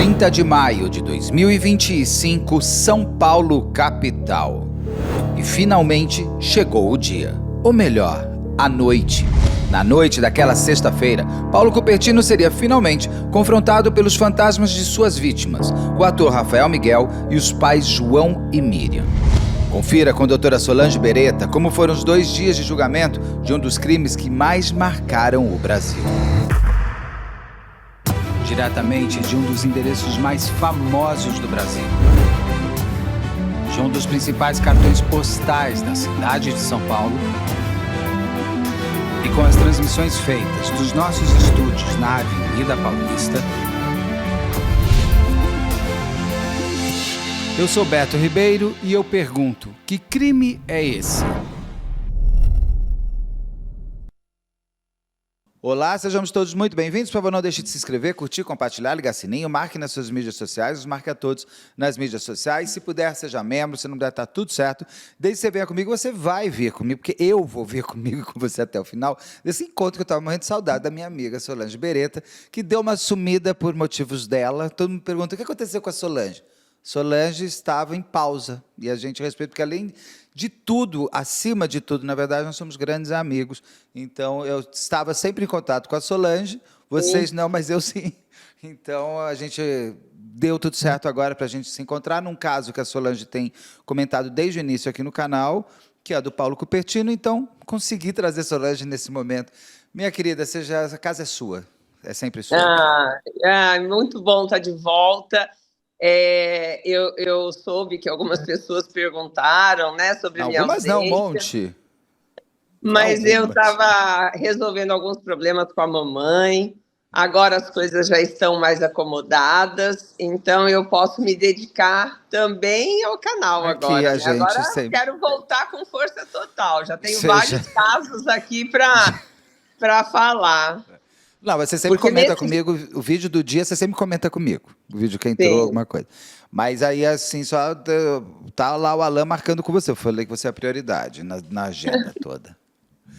30 de maio de 2025, São Paulo, capital. E finalmente chegou o dia. Ou melhor, a noite. Na noite daquela sexta-feira, Paulo Cupertino seria finalmente confrontado pelos fantasmas de suas vítimas, o ator Rafael Miguel e os pais João e Miriam. Confira com a doutora Solange Beretta como foram os 2 dias de julgamento de um dos crimes que mais marcaram o Brasil. Diretamente de um dos endereços mais famosos do Brasil. De um dos principais cartões postais da cidade de São Paulo. E com as transmissões feitas dos nossos estúdios na Avenida Paulista. Eu sou Beto Ribeiro e eu pergunto, que crime é esse? Olá, sejamos todos muito bem-vindos. Por favor, não deixe de se inscrever, curtir, compartilhar, ligar sininho, marque nas suas mídias sociais, nos marque a todos nas mídias sociais. Se puder, seja membro, se não puder, tá tudo certo. Desde que você venha comigo, você vai vir comigo, porque eu vou vir comigo com você até o final desse encontro que eu estava morrendo de saudade da minha amiga Solange Beretta, que deu uma sumida por motivos dela. Todo mundo me pergunta, o que aconteceu com a Solange? Solange estava em pausa, e a gente respeita, porque além de tudo, acima de tudo, na verdade, nós somos grandes amigos. Então, eu estava sempre em contato com a Solange, vocês não, mas eu sim. Então, a gente deu tudo certo agora para a gente se encontrar num caso que a Solange tem comentado desde o início aqui no canal, que é do Paulo Cupertino. Então, consegui trazer Solange nesse momento. Minha querida, a casa é sua, é sempre sua. Muito bom estar de volta. Eu soube que algumas pessoas perguntaram, né, sobre minha ausência. Algumas não, um monte. Mas eu estava resolvendo alguns problemas com a mamãe. Agora as coisas já estão mais acomodadas, então eu posso me dedicar também ao canal agora. Né? Agora sempre... quero voltar com força total. Já tenho vários casos aqui para falar. Não, mas você sempre comenta comigo, o vídeo do dia você sempre comenta comigo, o vídeo que entrou, alguma coisa. Mas aí, assim, só tá lá o Alan marcando com você, eu falei que você é a prioridade na agenda toda.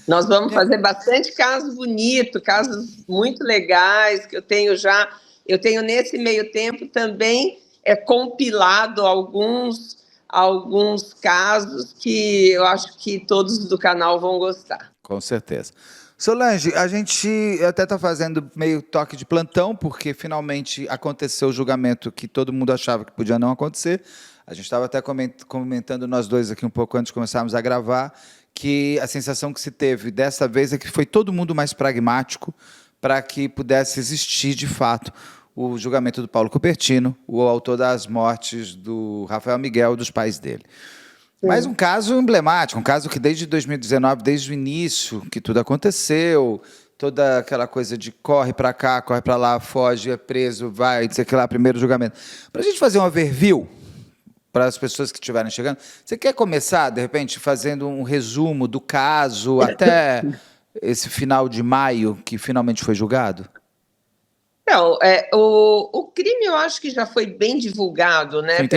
Nós vamos fazer bastante casos bonitos, casos muito legais, que eu tenho nesse meio tempo também compilado alguns casos que eu acho que todos do canal vão gostar. Com certeza. Solange, a gente até está fazendo meio toque de plantão, porque finalmente aconteceu o julgamento que todo mundo achava que podia não acontecer. A gente estava até comentando nós dois aqui um pouco antes de começarmos a gravar, que a sensação que se teve dessa vez é que foi todo mundo mais pragmático para que pudesse existir, de fato, o julgamento do Paulo Cupertino, o autor das mortes do Rafael Miguel e dos pais dele. Mas um caso emblemático, um caso que desde 2019, desde o início que tudo aconteceu, toda aquela coisa de corre para cá, corre para lá, foge, é preso, vai, sei lá, primeiro julgamento. Para a gente fazer um overview, para as pessoas que estiverem chegando, você quer começar, de repente, fazendo um resumo do caso até esse final de maio, que finalmente foi julgado? Não, o crime eu acho que já foi bem divulgado, né? Sim,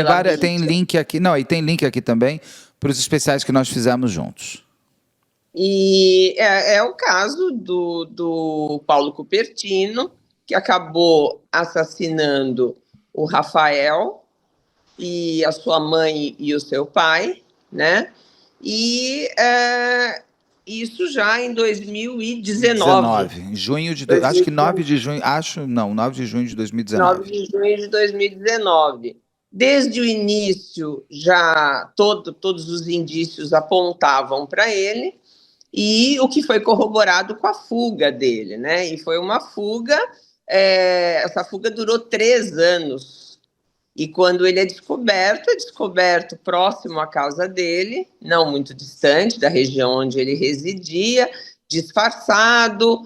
tem link aqui, e tem link aqui também para os especiais que nós fizemos juntos. E é o caso do Paulo Cupertino, que acabou assassinando o Rafael e a sua mãe e o seu pai, né? E isso já em 2019. Em junho de... Acho que 9 de junho... 9 de junho de 2019. 9 de junho de 2019. Desde o início, já todos os indícios apontavam para ele, e o que foi corroborado com a fuga dele, né? E foi uma fuga... essa fuga durou 3 anos. E quando ele é descoberto próximo à casa dele, não muito distante da região onde ele residia, disfarçado,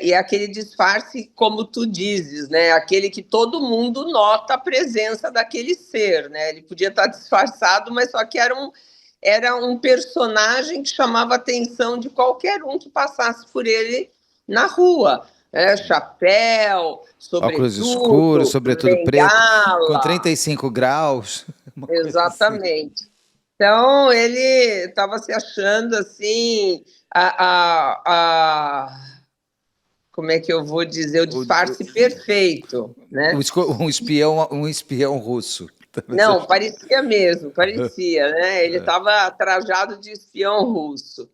e é aquele disfarce, como tu dizes, né? Aquele que todo mundo nota a presença daquele ser, né? Ele podia estar disfarçado, mas só que era um personagem que chamava a atenção de qualquer um que passasse por ele na rua. Chapéu, óculos escuros, sobretudo preto, com 35 graus. Exatamente. Assim. Então, ele estava se achando assim, a como é que eu vou dizer, o disfarce perfeito, né? Um espião russo. Não, parecia mesmo, parecia, né? Ele estava trajado de espião russo,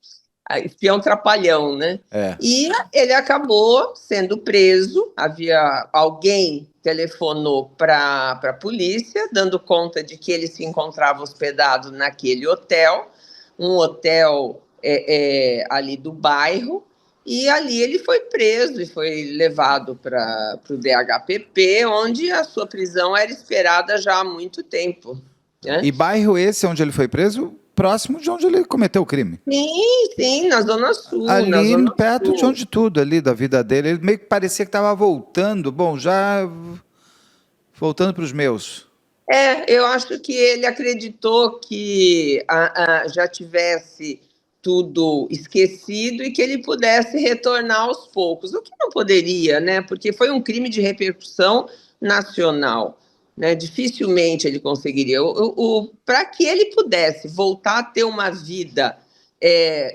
espião trapalhão, né? E ele acabou sendo preso. Havia alguém telefonou para a polícia, dando conta de que ele se encontrava hospedado naquele hotel, um hotel ali do bairro. E ali ele foi preso e foi levado para o DHPP, onde a sua prisão era esperada já há muito tempo. Né? E bairro esse onde ele foi preso, próximo de onde ele cometeu o crime. Sim, na Zona Sul. Ali, na Zona perto Sul. de onde tudo, ali da vida dele. Ele meio que parecia que estava voltando. Bom, já voltando para os meus. Eu acho que ele acreditou que já tivesse tudo esquecido e que ele pudesse retornar aos poucos, o que não poderia, né? Porque foi um crime de repercussão nacional, né? Dificilmente ele conseguiria. Para que ele pudesse voltar a ter uma vida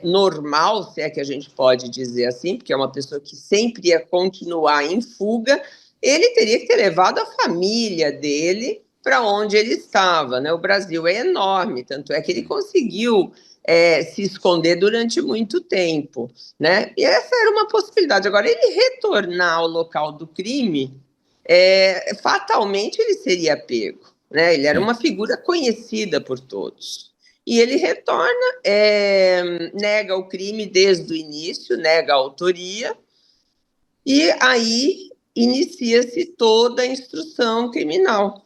normal, se é que a gente pode dizer assim, porque é uma pessoa que sempre ia continuar em fuga, ele teria que ter levado a família dele para onde ele estava, né? O Brasil é enorme, tanto é que ele conseguiu se esconder durante muito tempo, né? E essa era uma possibilidade. Agora, ele retornar ao local do crime, fatalmente ele seria pego, né? Ele era uma figura conhecida por todos. E ele retorna, nega o crime desde o início, nega a autoria, e aí inicia-se toda a instrução criminal.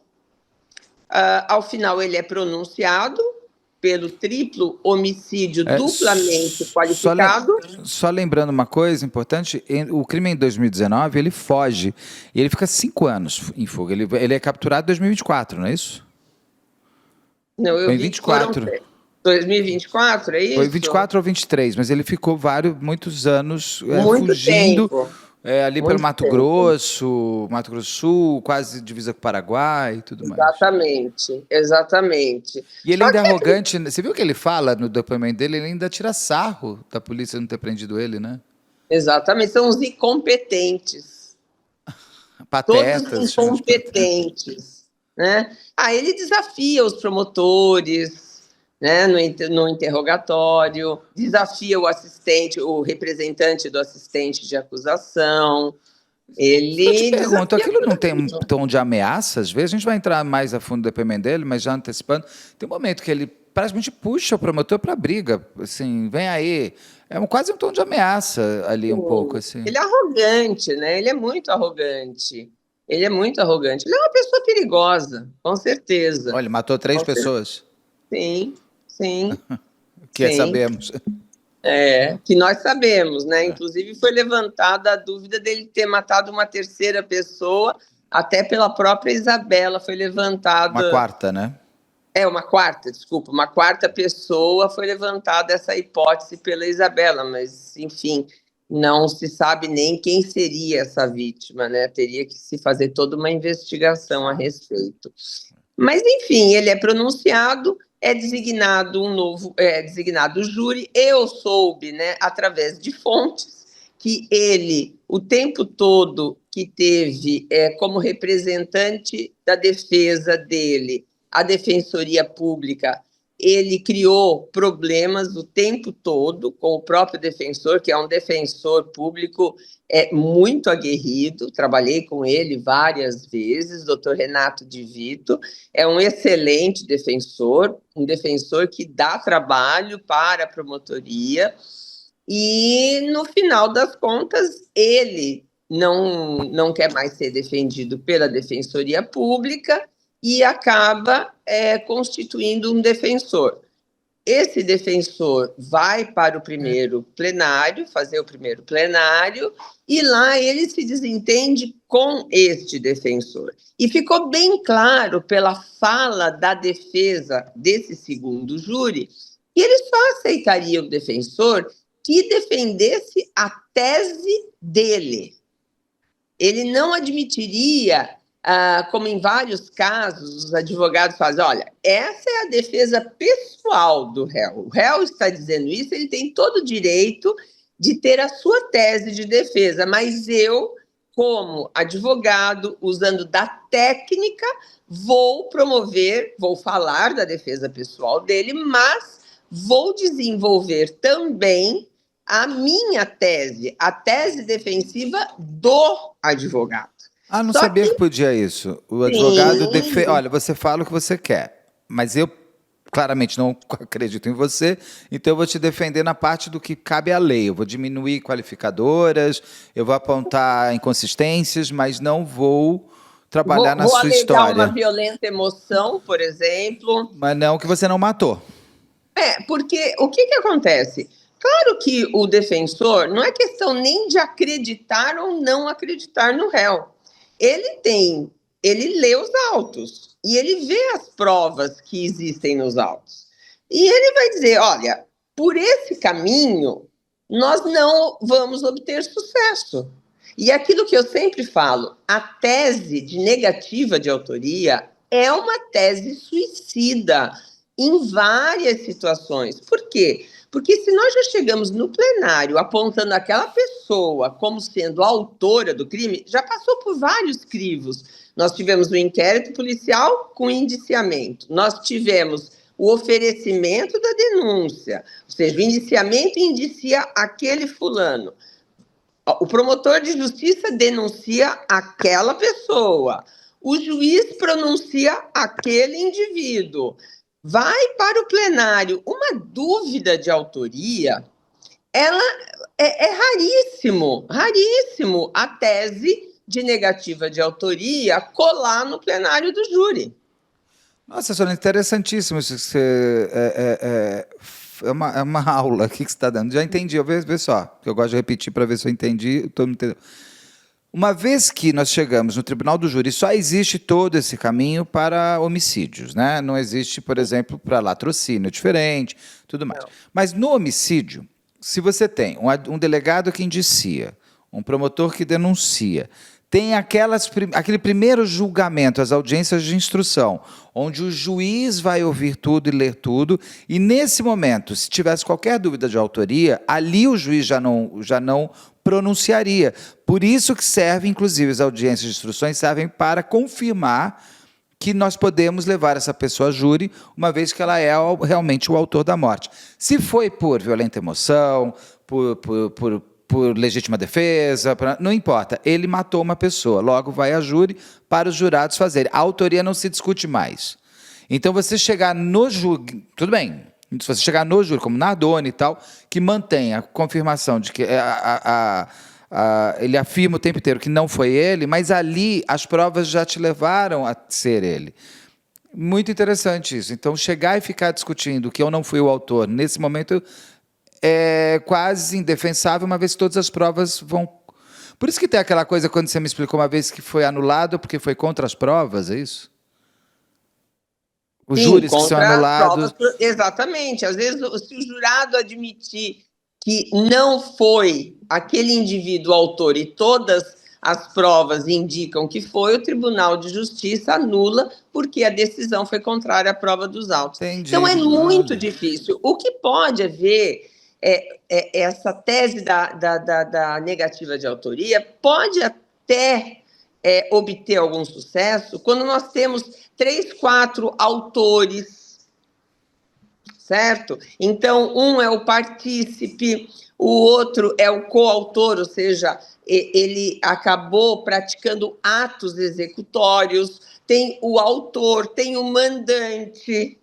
Ao final, ele é pronunciado pelo triplo homicídio duplamente qualificado. Só lembrando uma coisa importante, o crime é em 2019, ele foge, e ele fica 5 anos em fuga. Ele é capturado em 2024, não é isso? Não, eu vi 24. Que foram 2024, é isso? Foi 24 ou 23, mas ele ficou muitos anos muito fugindo. Tempo. Ali pelo Mato Grosso do Sul, quase divisa com o Paraguai e tudo mais. Exatamente. E ele ainda é arrogante. Você viu o que ele fala no depoimento dele? Ele ainda tira sarro da polícia não ter prendido ele, né? Exatamente, são os incompetentes. Patetas. Todos incompetentes. Né? Ele desafia os promotores, né, no interrogatório, desafia o assistente, o representante do assistente de acusação. Ele Eu te pergunto, aquilo não tem um tom de ameaça? Às vezes a gente vai entrar mais a fundo no depoimento dele, mas já antecipando, tem um momento que ele praticamente puxa o promotor para a briga, assim, vem aí. É quase um tom de ameaça ali, um pouco. Assim. Ele é arrogante, né? Ele é muito arrogante. Ele é uma pessoa perigosa, com certeza. Olha, ele matou 3 pessoas. Sim. Que sabemos. Que nós sabemos, né? Inclusive foi levantada a dúvida dele ter matado uma terceira pessoa, até pela própria Isabela foi levantada... Uma quarta, né? Uma quarta pessoa foi levantada essa hipótese pela Isabela, mas, enfim, não se sabe nem quem seria essa vítima, né? Teria que se fazer toda uma investigação a respeito. Mas, enfim, ele é pronunciado... É designado designado júri. Eu soube, né, através de fontes, que ele, o tempo todo que teve como representante da defesa dele, a Defensoria Pública, ele criou problemas o tempo todo com o próprio defensor, que é um defensor público muito aguerrido, trabalhei com ele várias vezes, doutor Renato de Vito, é um excelente defensor, um defensor que dá trabalho para a promotoria, e no final das contas, ele não quer mais ser defendido pela Defensoria Pública e acaba constituindo um defensor. Esse defensor vai para o primeiro plenário, fazer o primeiro plenário, e lá ele se desentende com este defensor. E ficou bem claro pela fala da defesa desse segundo júri que ele só aceitaria o defensor que defendesse a tese dele. Ele não admitiria... como em vários casos, os advogados fazem, olha, essa é a defesa pessoal do réu. O réu está dizendo isso, ele tem todo o direito de ter a sua tese de defesa, mas eu, como advogado, usando da técnica, vou promover, vou falar da defesa pessoal dele, mas vou desenvolver também a minha tese, a tese defensiva do advogado. Ah, não Só sabia que que, podia isso. O advogado sim, olha, você fala o que você quer, mas eu claramente não acredito em você, então eu vou te defender na parte do que cabe à lei. Eu vou diminuir qualificadoras, eu vou apontar inconsistências, mas não vou trabalhar na vou sua alegar uma história. violenta emoção, por exemplo. Mas não que você não matou. Porque o que acontece? Claro que o defensor não é questão nem de acreditar ou não acreditar no réu. Ele lê os autos e ele vê as provas que existem nos autos. E ele vai dizer, olha, por esse caminho nós não vamos obter sucesso. E aquilo que eu sempre falo, a tese de negativa de autoria é uma tese suicida em várias situações. Por quê? Porque se nós já chegamos no plenário apontando aquela pessoa como sendo a autora do crime, já passou por vários crivos. Nós tivemos o inquérito policial com indiciamento, nós tivemos o oferecimento da denúncia, ou seja, o indiciamento indicia aquele fulano. O promotor de justiça denuncia aquela pessoa, o juiz pronuncia aquele indivíduo. Vai para o plenário uma dúvida de autoria, ela é raríssimo a tese de negativa de autoria colar no plenário do júri. Nossa, Sônia, interessantíssimo isso que você... É uma aula aqui que você está dando. Já entendi, vê só, que eu gosto de repetir para ver se eu entendi. Todo mundo entendeu. Uma vez que nós chegamos no tribunal do júri, só existe todo esse caminho para homicídios, né? Não existe, por exemplo, para latrocínio diferente, tudo mais. Não. Mas no homicídio, se você tem um delegado que indicia, um promotor que denuncia, tem aquele primeiro julgamento, as audiências de instrução, onde o juiz vai ouvir tudo e ler tudo, e nesse momento, se tivesse qualquer dúvida de autoria, ali o juiz já não pronunciaria. Por isso que serve, inclusive, as audiências de instruções servem para confirmar que nós podemos levar essa pessoa a júri, uma vez que ela é realmente o autor da morte. Se foi por violenta emoção, por legítima defesa, não importa. Ele matou uma pessoa, logo vai a júri para os jurados fazerem. A autoria não se discute mais. Então, você chegar no júri... Tudo bem. Se você chegar no júri, como Nardoni e tal, que mantém a confirmação de que ele afirma o tempo inteiro que não foi ele, mas ali as provas já te levaram a ser ele. Muito interessante isso. Então, chegar e ficar discutindo que eu não fui o autor, nesse momento, é quase indefensável, uma vez que todas as provas vão... Por isso que tem aquela coisa, quando você me explicou uma vez que foi anulado porque foi contra as provas, é isso? Os júris que são anulados... Exatamente. Às vezes, se o jurado admitir que não foi aquele indivíduo autor e todas as provas indicam que foi, o Tribunal de Justiça anula porque a decisão foi contrária à prova dos autos. Entendi. Então, é muito difícil. O que pode haver essa tese da negativa de autoria pode até obter algum sucesso quando nós temos 3, 4 autores, certo? Então, um é o partícipe, o outro é o coautor, ou seja, ele acabou praticando atos executórios, tem o autor, tem o mandante.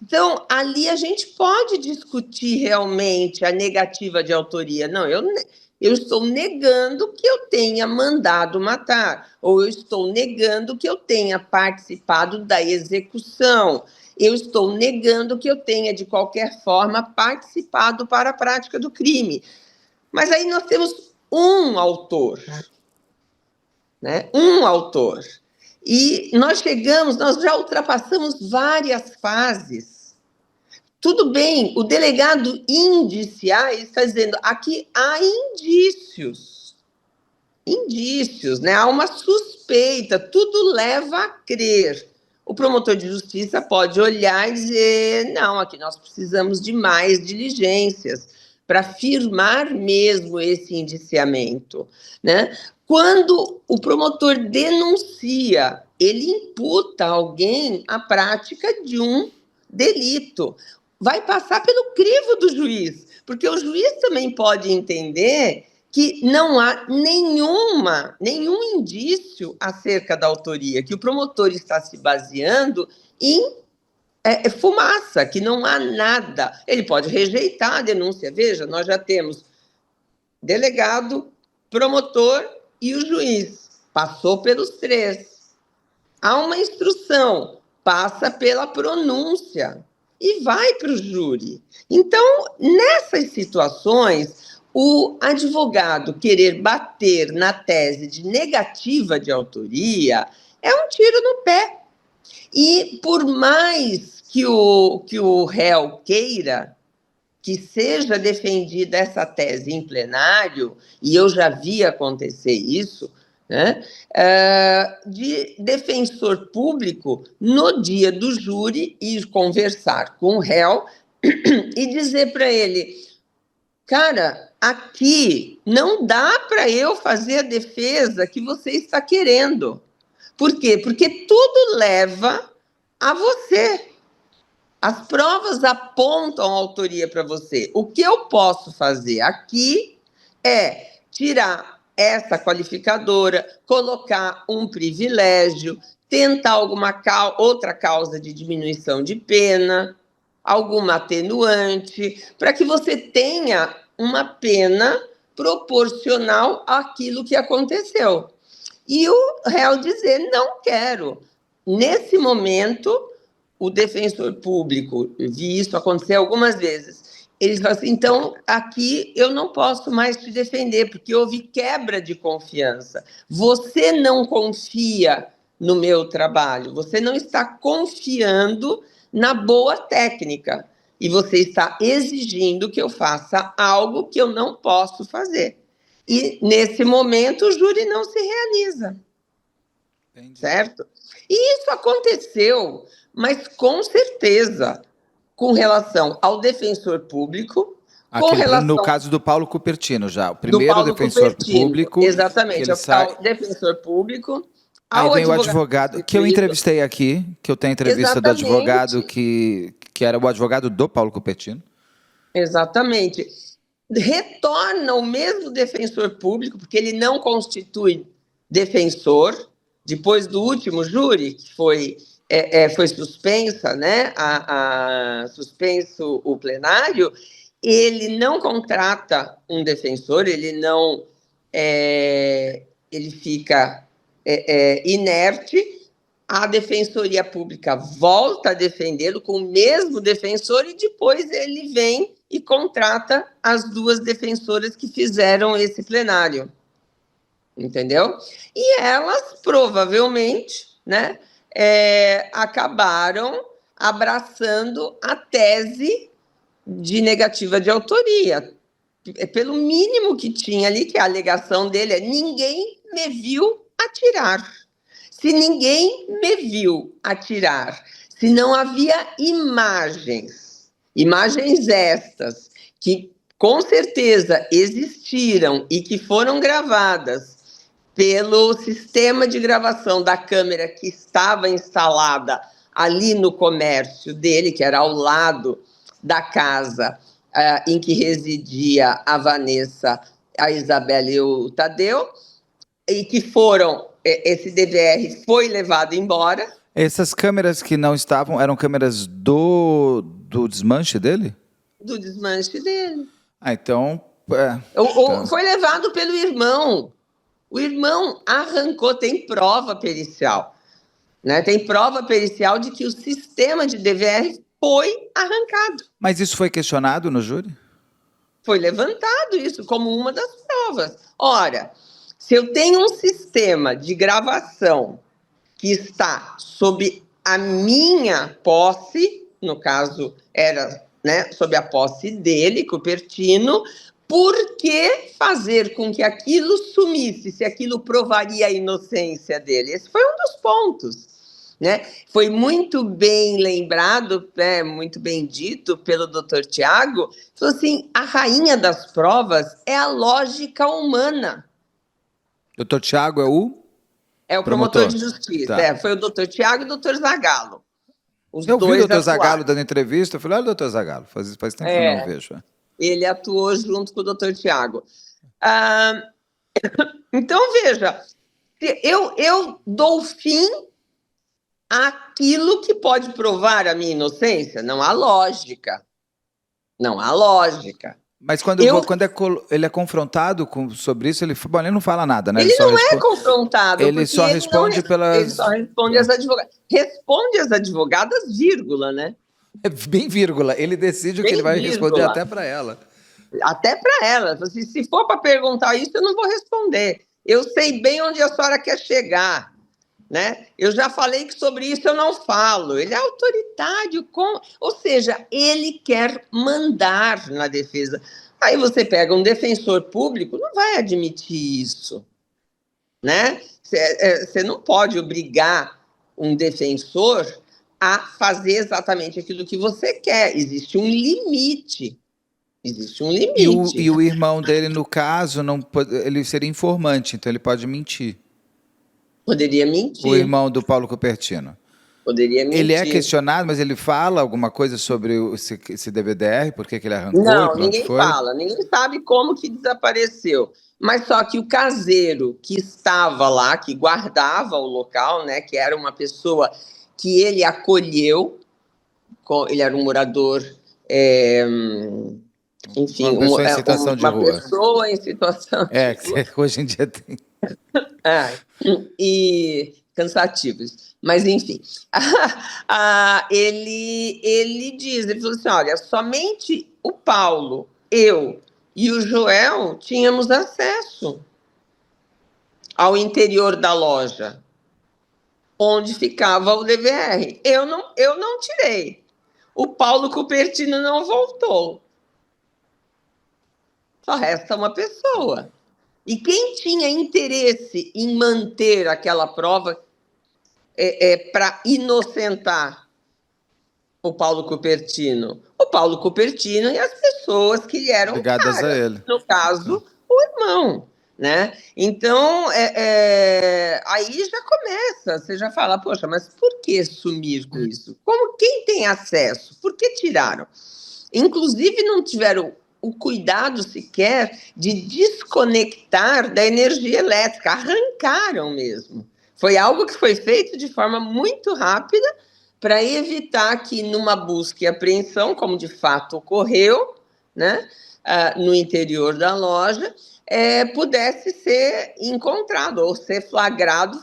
Então, ali a gente pode discutir realmente a negativa de autoria. Não, eu estou negando que eu tenha mandado matar, ou eu estou negando que eu tenha participado da execução, eu estou negando que eu tenha, de qualquer forma, participado para a prática do crime. Mas aí nós temos um autor, né? Um autor. E nós já ultrapassamos várias fases. Tudo bem, o delegado indiciar está dizendo aqui há indícios. Indícios, né? Há uma suspeita, tudo leva a crer. O promotor de justiça pode olhar e dizer, não, aqui nós precisamos de mais diligências, para firmar mesmo esse indiciamento, né? Quando o promotor denuncia, ele imputa a alguém a prática de um delito. Vai passar pelo crivo do juiz, porque o juiz também pode entender que não há nenhum indício acerca da autoria, que o promotor está se baseando em fumaça, que não há nada. Ele pode rejeitar a denúncia. Veja, nós já temos delegado, promotor e o juiz. Passou pelos três. Há uma instrução, passa pela pronúncia e vai para o júri. Então, nessas situações, o advogado querer bater na tese de negativa de autoria é um tiro no pé. E por mais que o réu queira que seja defendida essa tese em plenário, e eu já vi acontecer isso, né, de defensor público, no dia do júri, ir conversar com o réu e dizer para ele, cara, aqui não dá para eu fazer a defesa que você está querendo. Por quê? Porque tudo leva a você. As provas apontam a autoria para você. O que eu posso fazer aqui é tirar essa qualificadora, colocar um privilégio, tentar outra causa de diminuição de pena, alguma atenuante, para que você tenha uma pena proporcional àquilo que aconteceu. E o réu dizer, não quero. Nesse momento, o defensor público, vi isso acontecer algumas vezes, eles falam assim, então, aqui eu não posso mais te defender, porque houve quebra de confiança. Você não confia no meu trabalho, você não está confiando na boa técnica, e você está exigindo que eu faça algo que eu não posso fazer. E, nesse momento, o júri não se realiza. Entendi. Certo? E isso aconteceu, mas com certeza, com relação ao defensor público, no caso do Paulo Cupertino, já. O primeiro defensor público. Exatamente, ao defensor público. Aí vem o advogado, que eu entrevistei aqui, que eu tenho entrevista do advogado, que era o advogado do Paulo Cupertino. Exatamente. Retorna o mesmo defensor público, porque ele não constitui defensor, depois do último júri, que foi suspensa, né? Suspenso o plenário, ele não contrata um defensor, ele não. Ele fica inerte, a Defensoria Pública volta a defendê-lo com o mesmo defensor e depois ele vem e contrata as duas defensoras que fizeram esse plenário. Entendeu? E elas, provavelmente, né, acabaram abraçando a tese de negativa de autoria. Pelo mínimo que tinha ali, que a alegação dele é ninguém me viu atirar. Se ninguém me viu atirar, se não havia imagens estas que com certeza existiram e que foram gravadas pelo sistema de gravação da câmera que estava instalada ali no comércio dele, que era ao lado da casa em que residia a Vanessa, a Isabela e o Tadeu, e que esse DVR foi levado embora. Essas câmeras que não estavam, eram câmeras do desmanche dele? Do desmanche dele. Então... Foi levado pelo irmão. O irmão arrancou, tem prova pericial. Né? Tem prova pericial de que o sistema de DVR foi arrancado. Mas isso foi questionado no júri? Foi levantado isso como uma das provas. Ora, se eu tenho um sistema de gravação que está sob a minha posse, no caso era, né, sob a posse dele, Cupertino, por que fazer com que aquilo sumisse, se aquilo provaria a inocência dele? Esse foi um dos pontos. né? Foi muito bem lembrado, né, muito bem dito pelo doutor Tiago, falou assim, a rainha das provas é a lógica humana. Doutor Tiago é o É o promotor promotor? de justiça. Tá. Foi o doutor Tiago e o doutor Zagallo. Os Eu vi o dois doutor Zagallo atuaram. dando entrevista, eu falei, olha o doutor Zagallo, faz tempo que eu não vejo. Ele atuou junto com o doutor Tiago. Então, veja, eu dou fim àquilo que pode provar a minha inocência. Não há lógica. Não há lógica. Mas quando ele é confrontado sobre isso, ele não fala nada, né? Ele não é confrontado, ele só responde pelas... Ele só responde às advogadas. Responde às advogadas, vírgula, né? É bem vírgula. Ele decide o que ele vai responder até para ela. Até para ela. Se for para perguntar isso, eu não vou responder. Eu sei bem onde a senhora quer chegar. Né? Eu já falei que sobre isso eu não falo. Ele é autoritário, ou seja, ele quer mandar na defesa. Aí você pega um defensor público, não vai admitir isso, né? Você não pode obrigar um defensor a fazer exatamente aquilo que você quer. Existe um limite. Existe um limite. E o irmão dele, no caso, ele seria informante, então ele pode mentir. Poderia mentir. O irmão do Paulo Cupertino. Poderia mentir. Ele é questionado, mas ele fala alguma coisa sobre esse DVDR? Por que ele arrancou? Não, ninguém fala. Ninguém sabe como que desapareceu. Mas só que o caseiro que estava lá, que guardava o local, né, que era uma pessoa que ele acolheu, ele era um morador, enfim, uma pessoa em situação de rua. Uma pessoa em situação de rua. Que hoje em dia tem. E cansativos. Mas, enfim, ele diz, ele falou assim, olha, somente o Paulo, eu e o Joel tínhamos acesso ao interior da loja, onde ficava o DVR. Eu não tirei. O Paulo Cupertino não voltou. Só resta uma pessoa. E quem tinha interesse em manter aquela prova para inocentar o Paulo Cupertino? O Paulo Cupertino e as pessoas que lhe eram ligadas caras, a ele. no caso, o irmão. Né? Então, aí já começa, você já fala, poxa, mas por que sumir com isso? Quem tem acesso? Por que tiraram? Inclusive, não tiveram o cuidado sequer de desconectar da energia elétrica, arrancaram mesmo. Foi algo que foi feito de forma muito rápida para evitar que numa busca e apreensão, como de fato ocorreu, né, no interior da loja, pudesse ser encontrado ou ser flagrado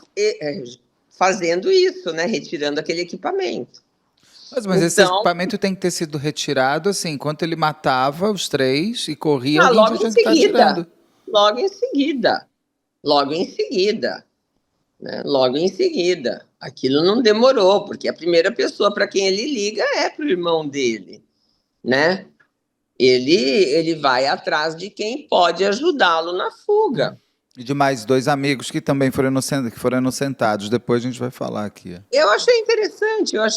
fazendo isso, né, retirando aquele equipamento. Mas esse equipamento tem que ter sido retirado, assim, enquanto ele matava os três e corria, alguém logo tinha em que estar tirando. Logo em seguida. Né? Logo em seguida. Aquilo não demorou, porque a primeira pessoa para quem ele liga é para o irmão dele, né? Ele vai atrás de quem pode ajudá-lo na fuga. E de mais dois amigos que também foram inocentados. Depois a gente vai falar aqui. Eu achei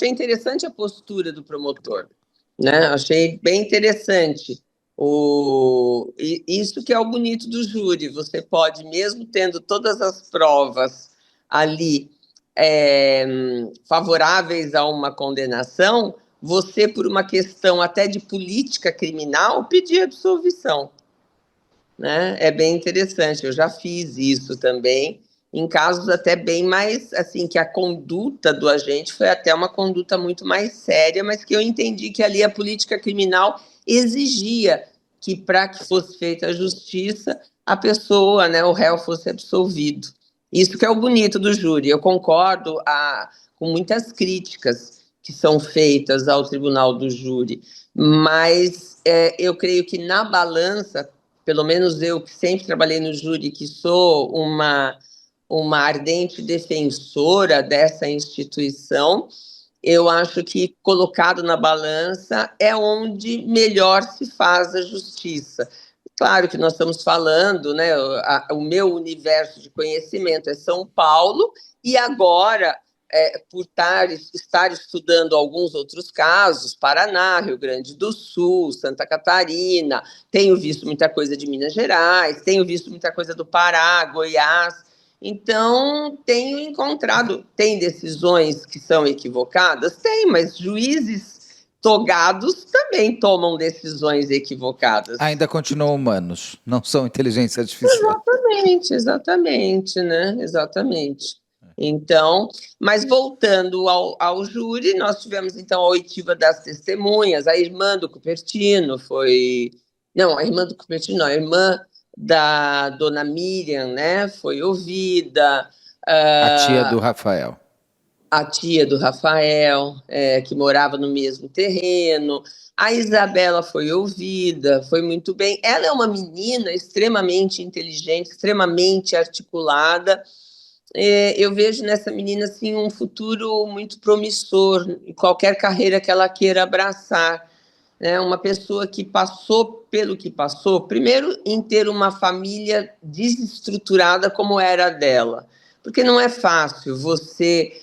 interessante a postura do promotor, né? Achei bem interessante. Isso que é o bonito do júri. Você pode, mesmo tendo todas as provas ali favoráveis a uma condenação, você, por uma questão até de política criminal, pedir absolvição. Né? É bem interessante, eu já fiz isso também, em casos até bem mais, assim, que a conduta do agente foi até uma conduta muito mais séria, mas que eu entendi que ali a política criminal exigia que, para que fosse feita a justiça, a pessoa, né, o réu fosse absolvido. Isso que é o bonito do júri. Eu concordo com muitas críticas que são feitas ao tribunal do júri, mas eu creio que na balança, pelo menos eu que sempre trabalhei no júri, que sou uma ardente defensora dessa instituição, eu acho que colocado na balança é onde melhor se faz a justiça. Claro que nós estamos falando, né, o meu universo de conhecimento é São Paulo, e agora por estar estudando alguns outros casos, Paraná, Rio Grande do Sul, Santa Catarina, tenho visto muita coisa de Minas Gerais, tenho visto muita coisa do Pará, Goiás. Então, tenho encontrado, tem decisões que são equivocadas? Tem, mas juízes togados também tomam decisões equivocadas. Ainda continuam humanos, não são inteligência artificial. Exatamente, né? Exatamente. Então, mas voltando ao júri, nós tivemos então a oitiva das testemunhas, a irmã do Cupertino foi. Não, a irmã do Cupertino, não, a irmã da dona Miriam, né? Foi ouvida. A tia do Rafael. A tia do Rafael, que morava no mesmo terreno. A Isabela foi ouvida, foi muito bem. Ela é uma menina extremamente inteligente, extremamente articulada. Eu vejo nessa menina assim, um futuro muito promissor em qualquer carreira que ela queira abraçar. Né? Uma pessoa que passou pelo que passou, primeiro em ter uma família desestruturada como era a dela. Porque não é fácil você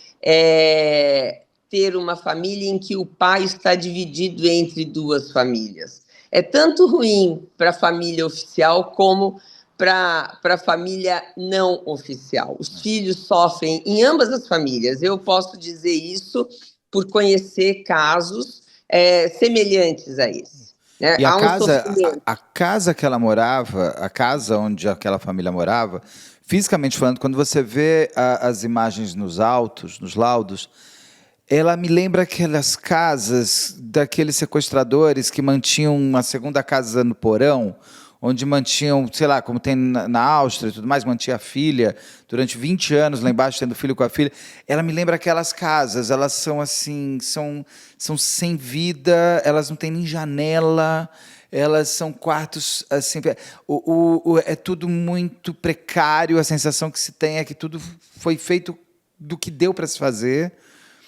ter uma família em que o pai está dividido entre duas famílias. É tanto ruim para a família oficial como para a família não oficial. Os filhos sofrem em ambas as famílias. Eu posso dizer isso por conhecer casos semelhantes a esse. Né? E Há um a casa que ela morava, a casa onde aquela família morava, fisicamente falando, quando você vê as imagens nos autos, nos laudos, ela me lembra aquelas casas daqueles sequestradores que mantinham uma segunda casa no porão, onde mantinham, sei lá, como tem na Áustria e tudo mais, mantinha a filha durante 20 anos lá embaixo, tendo filho com a filha. Ela me lembra aquelas casas, elas são assim, são sem vida, elas não têm nem janela, elas são quartos, assim, é tudo muito precário, a sensação que se tem é que tudo foi feito do que deu para se fazer.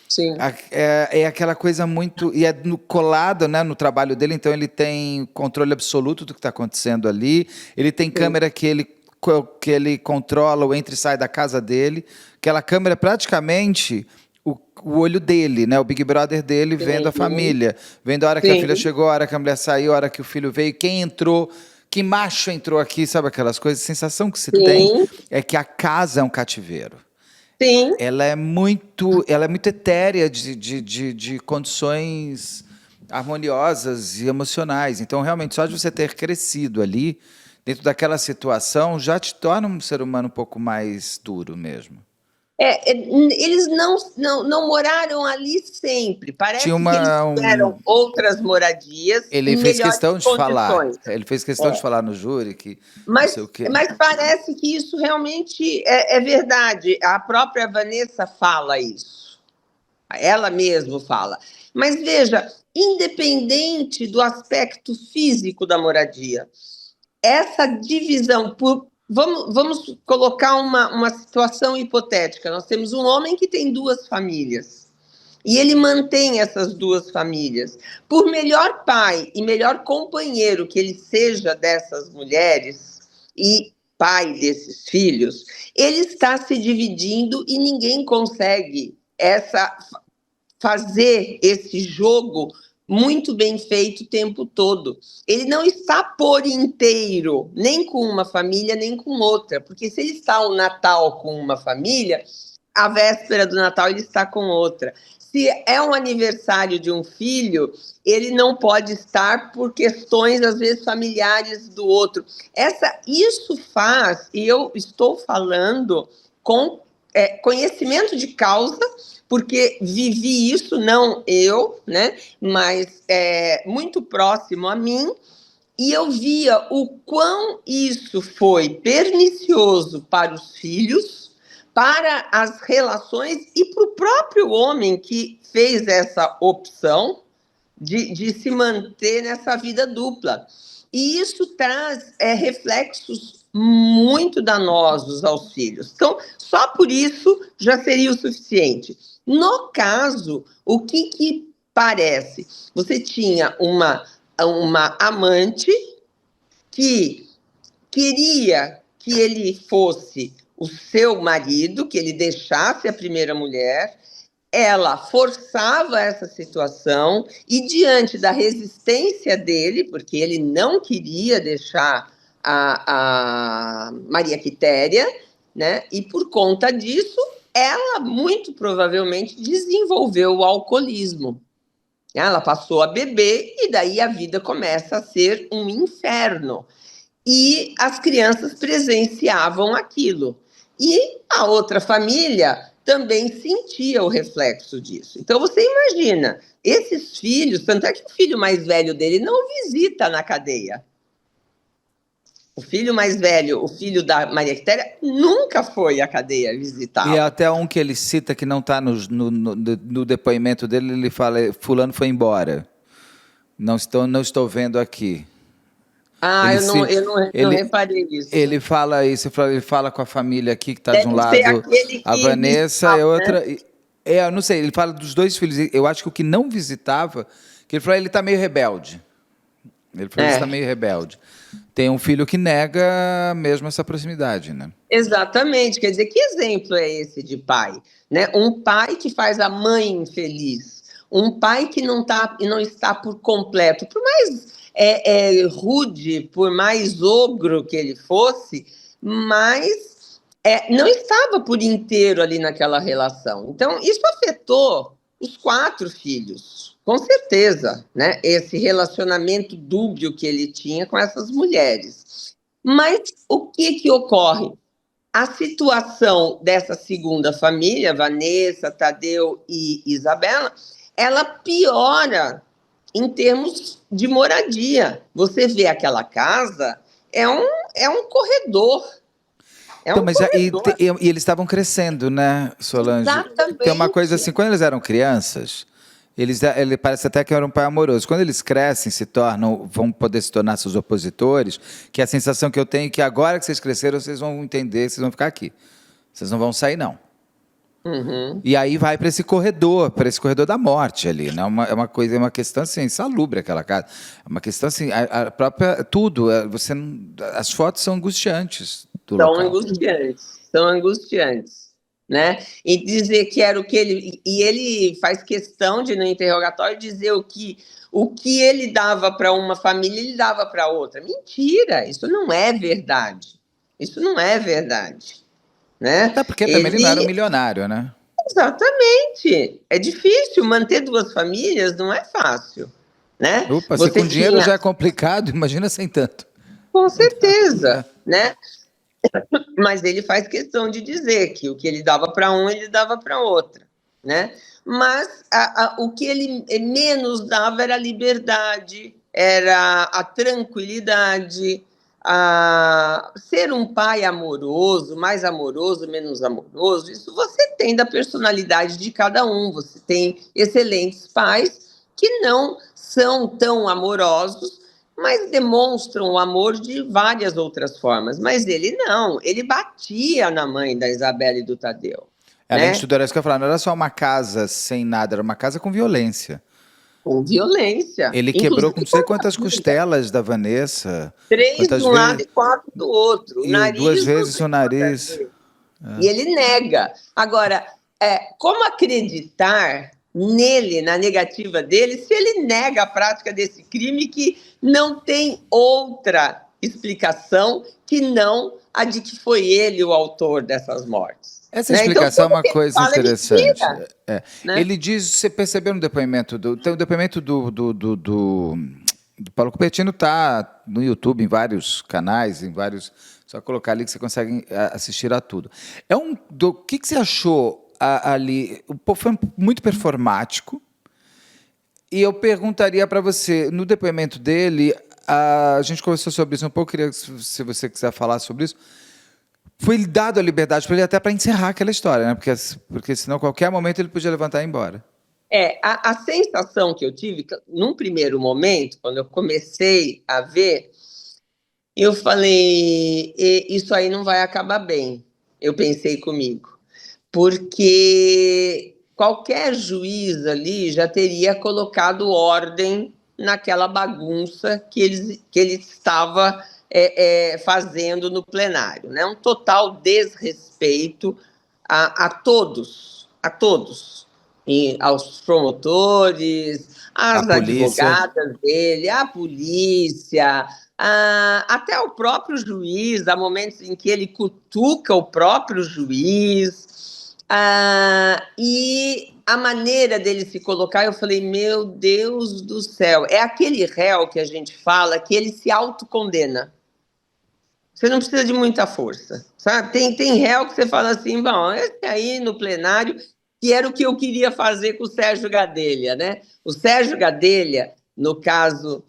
Sim. É aquela coisa muito... E é colado, né, no trabalho dele, então ele tem controle absoluto do que está acontecendo ali. Ele tem câmera que ele controla o entra e sai da casa dele. Aquela câmera é praticamente o olho dele, né, o Big Brother dele, vendo a família. Vendo a hora que a filha chegou, a hora que a mulher saiu, a hora que o filho veio, quem entrou... Que macho entrou aqui, sabe aquelas coisas? A sensação que se tem é que a casa é um cativeiro. Sim. Ela é muito etérea de condições harmoniosas e emocionais. Então, realmente, só de você ter crescido ali, dentro daquela situação, já te torna um ser humano um pouco mais duro mesmo. Eles não moraram ali sempre. Parece que eles tiveram outras moradias ele em fez melhores questão de condições. falar. Ele fez questão de falar no júri que mas, não sei o quê. Mas parece que isso realmente é verdade. A própria Vanessa fala isso. Ela mesma fala. Mas veja, independente do aspecto físico da moradia, essa divisão por... Vamos colocar uma situação hipotética. Nós temos um homem que tem duas famílias e ele mantém essas duas famílias. Por melhor pai e melhor companheiro que ele seja dessas mulheres e pai desses filhos, ele está se dividindo e ninguém consegue fazer esse jogo muito bem feito o tempo todo. Ele não está por inteiro, nem com uma família, nem com outra, porque se ele está o Natal com uma família, a véspera do Natal ele está com outra. Se é um aniversário de um filho, ele não pode estar por questões, às vezes, familiares do outro. Isso faz, e eu estou falando com conhecimento de causa, porque vivi isso, não eu, né, mas muito próximo a mim, e eu via o quão isso foi pernicioso para os filhos, para as relações e para o próprio homem que fez essa opção de se manter nessa vida dupla. E isso traz reflexos muito danosos aos filhos. Então, só por isso já seria o suficiente. No caso, o que parece? Você tinha uma amante que queria que ele fosse o seu marido, que ele deixasse a primeira mulher. ela forçava essa situação e, diante da resistência dele, porque ele não queria deixar a Maria Quitéria, né? E por conta disso, ela muito provavelmente desenvolveu o alcoolismo. Ela passou a beber e daí a vida começa a ser um inferno. E as crianças presenciavam aquilo. E a outra família também sentia o reflexo disso. Então você imagina, esses filhos, tanto é que o filho mais velho dele não visita na cadeia. O filho mais velho, o filho da Maria Quitéria, nunca foi à cadeia E visitá-lo. até um que ele cita que não está no depoimento dele, ele fala, fulano foi embora. Não estou vendo aqui. Ah, Ele, eu não, se, eu não, não ele, reparei isso. ele fala isso, ele fala com a família aqui, que está de um Deve ser lado aquele a que Vanessa e visitava, a né? outra... eu não sei, ele fala dos dois filhos. Eu acho que o que não visitava, que ele falou, ele está meio rebelde. Ele falou, ele está É. meio rebelde. Tem um filho que nega mesmo essa proximidade, né? Exatamente, quer dizer, que exemplo é esse de pai? Né? Um pai que faz a mãe infeliz, um pai que não está por completo, por mais rude, por mais ogro que ele fosse, mas não estava por inteiro ali naquela relação. Então, isso afetou os 4 filhos, com certeza, né? Esse relacionamento dúbio que ele tinha com essas mulheres. Mas o que ocorre? A situação dessa segunda família, Vanessa, Tadeu e Isabela, ela piora em termos de moradia. Você vê aquela casa, é um, é um corredor. É Então, um mas corredor. e eles estavam crescendo, né, Solange? Tem uma coisa Exatamente. assim, quando eles eram crianças, ele parece até que era um pai amoroso. Quando eles crescem, vão poder se tornar seus opositores, que a sensação que eu tenho é que agora que vocês cresceram, vocês vão entender, vocês vão ficar aqui. Vocês não vão sair, não. Uhum. E aí vai para esse corredor da morte ali, né? É uma coisa, é uma questão assim, insalubre aquela casa. É uma questão assim, a própria tudo, as fotos são angustiantes do São local. angustiantes, são angustiantes, né? E dizer que era o que ele faz questão de no interrogatório dizer o que ele dava para uma família, ele dava para outra. Mentira, isso não é verdade. Isso não é verdade, né? Até porque também ele não era um Ele milionário, né? exatamente. É difícil manter 2 famílias, não é fácil, né? Opa, se Você com dinheiro tinha, já é complicado, imagina sem tanto. com Né? certeza, né? Mas ele faz questão de dizer que o que ele dava para um, ele dava para outra, né? Mas o que ele menos dava era a liberdade, era a tranquilidade, ser um pai amoroso, mais amoroso, menos amoroso. Isso você tem da personalidade de cada um. Você tem excelentes pais que não são tão amorosos, mas demonstram o amor de várias outras formas. Mas ele não, ele batia na mãe da Isabela e do Tadeu, Além de né? tudo, era isso que eu ia falar, não era só uma casa sem nada, era uma casa com violência. Com violência, Ele quebrou com inclusive não sei contra a quantas filha. costelas da Vanessa, 3 de quantas um lado vezes, e 4 do outro. O e duas nariz não vezes sei o quantas nariz. vezes. E ele nega. Agora, como acreditar nele, na negativa dele, se ele nega a prática desse crime que não tem outra explicação que não a de que foi ele o autor dessas mortes? Essa Né? Então, explicação é tudo uma que ele coisa fala é interessante. mentira. Né? Ele diz, você percebeu no depoimento tem o depoimento do Paulo Cupertino, tá no YouTube, em vários canais, só colocar ali que você consegue assistir a tudo. O que você achou ali? Foi muito performático. E eu perguntaria para você, no depoimento dele, a gente conversou sobre isso um pouco, queria, se você quiser falar sobre isso. Foi dado a liberdade para ele até para encerrar aquela história, né? Porque senão, a qualquer momento, ele podia levantar e ir embora. A sensação que eu tive, num primeiro momento, quando eu comecei a ver, eu falei, isso aí não vai acabar bem. Eu pensei comigo. Porque qualquer juiz ali já teria colocado ordem naquela bagunça que ele estava fazendo no plenário, né? Um total desrespeito a todos, aos promotores, A às polícia. advogadas dele, à polícia, até o próprio juiz, há momentos em que ele cutuca o próprio juiz, e a maneira dele se colocar, eu falei, meu Deus do céu, é aquele réu que a gente fala que ele se autocondena. Você não precisa de muita força, sabe? Tem réu que você fala assim, bom, esse aí no plenário, que era o que eu queria fazer com o Sérgio Gadelha, né? O Sérgio Gadelha, no caso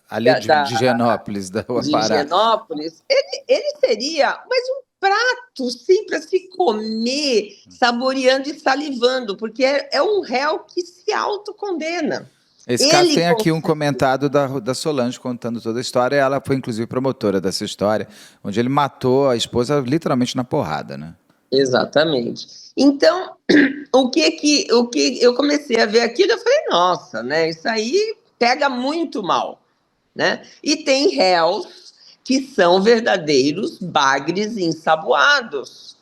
Ali de da Genópolis, da de Pará. Higienópolis, ele seria mais um prato, sim, para se comer, saboreando e salivando, porque é um réu que se autocondena. Esse caso Ele tem aqui um consegue. comentário da Solange contando toda a história. Ela foi, inclusive, promotora dessa história, onde ele matou a esposa literalmente na porrada, né? Exatamente. Então, o que eu comecei a ver aquilo, eu falei, nossa, né? Isso aí pega muito mal, né? E tem réus que são verdadeiros bagres ensaboados,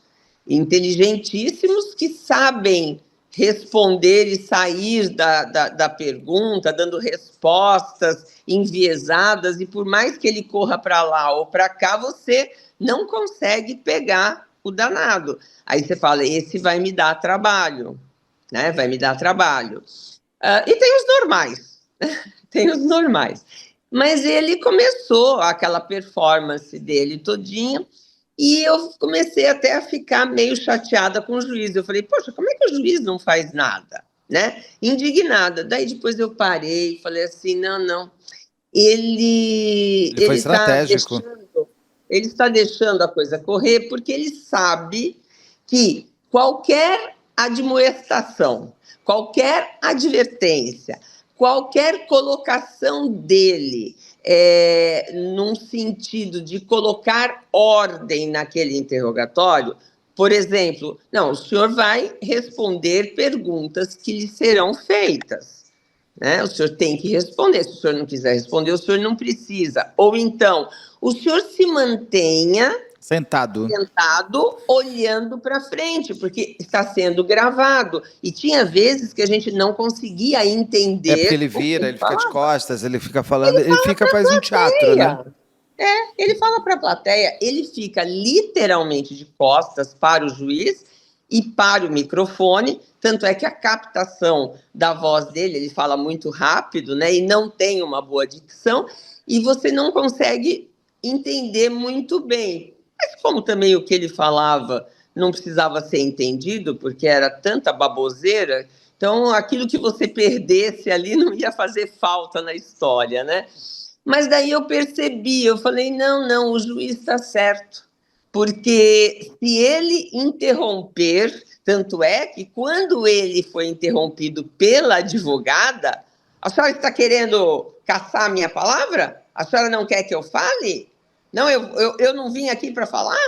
inteligentíssimos, que sabem responder e sair da pergunta, dando respostas enviesadas, e por mais que ele corra para lá ou para cá, você não consegue pegar o danado. Aí você fala, esse vai me dar trabalho, né? Vai me dar trabalho. E tem os normais, tem os normais. Mas ele começou aquela performance dele todinha, e eu comecei até a ficar meio chateada com o juiz. Eu falei, poxa, como é que o juiz não faz nada? Né? Indignada. Daí depois eu parei e falei assim, não, não. Ele Ele foi ele está estratégico. deixando, ele está deixando a coisa correr porque ele sabe que qualquer admoestação, qualquer advertência, qualquer colocação dele num sentido de colocar ordem naquele interrogatório, por exemplo, não, o senhor vai responder perguntas que lhe serão feitas. Né? O senhor tem que responder. Se o senhor não quiser responder, o senhor não precisa. Ou então, o senhor se mantenha Sentado. sentado, olhando para frente, porque está sendo gravado. E tinha vezes que a gente não conseguia É porque entender ele o que vira, ele ele fica de falava. costas, ele fica falando, ele fica, faz um teatro, né? Ele fala para a plateia, ele fica literalmente de costas para o juiz e para o microfone, tanto é que a captação da voz dele, ele fala muito rápido, né, e não tem uma boa dicção, e você não consegue entender muito bem. Mas como também o que ele falava não precisava ser entendido, porque era tanta baboseira, então aquilo que você perdesse ali não ia fazer falta na história, né? Mas daí eu percebi, eu falei, não, não, o juiz está certo. Porque se ele interromper, tanto é que quando ele foi interrompido pela advogada, a senhora está querendo caçar a minha palavra? A senhora não quer que eu fale? Não, eu não vim aqui para falar?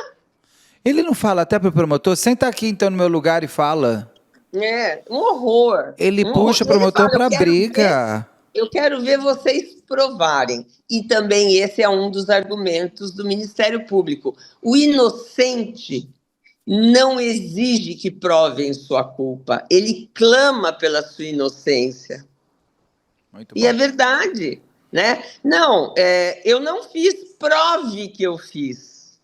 Ele não fala até pro promotor, senta aqui então no meu lugar e fala. É, um horror. Ele Um horror. puxa o E ele promotor fala, pra briga. eu quero ver vocês provarem. E também esse é um dos argumentos do Ministério Público. O inocente não exige que provem sua culpa, ele clama pela sua inocência. Muito E é bom. verdade, né? Não, eu não fiz, prove que eu fiz.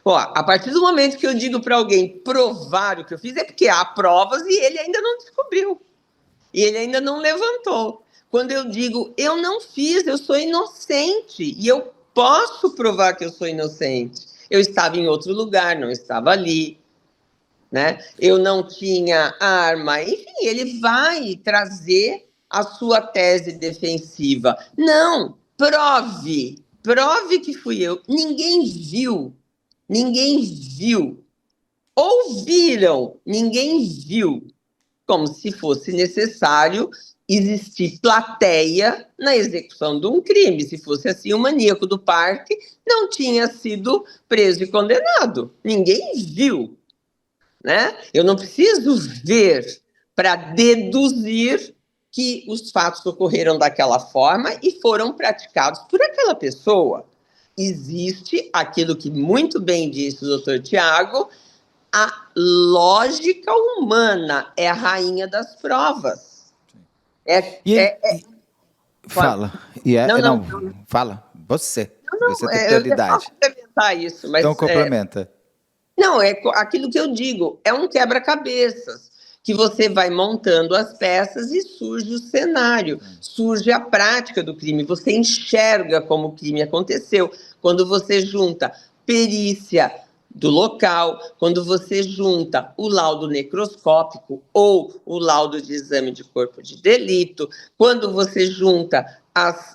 Ó, a partir do momento que eu digo para alguém provar o que eu fiz, é porque há provas e ele ainda não descobriu. E ele ainda não levantou. Quando eu digo, eu não fiz, eu sou inocente, e eu posso provar que eu sou inocente. Eu estava em outro lugar, não estava ali, né? Eu não tinha arma. Enfim, ele vai trazer a sua tese defensiva. Não, prove que fui eu. Ninguém viu. Ouviram, ninguém viu, como se fosse necessário existir plateia na execução de um crime. Se fosse assim, o maníaco do parque não tinha sido preso e condenado. Ninguém viu, né? Eu não preciso ver para deduzir que os fatos ocorreram daquela forma e foram praticados por aquela pessoa. Existe aquilo que muito bem disse o doutor Tiago, a lógica humana é a rainha das provas. Fala. Não, fala. Você tem prioridade. Eu posso complementar isso, mas... Então complementa. Não, é aquilo que eu digo, é um quebra-cabeças, que você vai montando as peças e surge o cenário, surge a prática do crime, você enxerga como o crime aconteceu, quando você junta perícia do local, quando você junta o laudo necroscópico ou o laudo de exame de corpo de delito, quando você junta as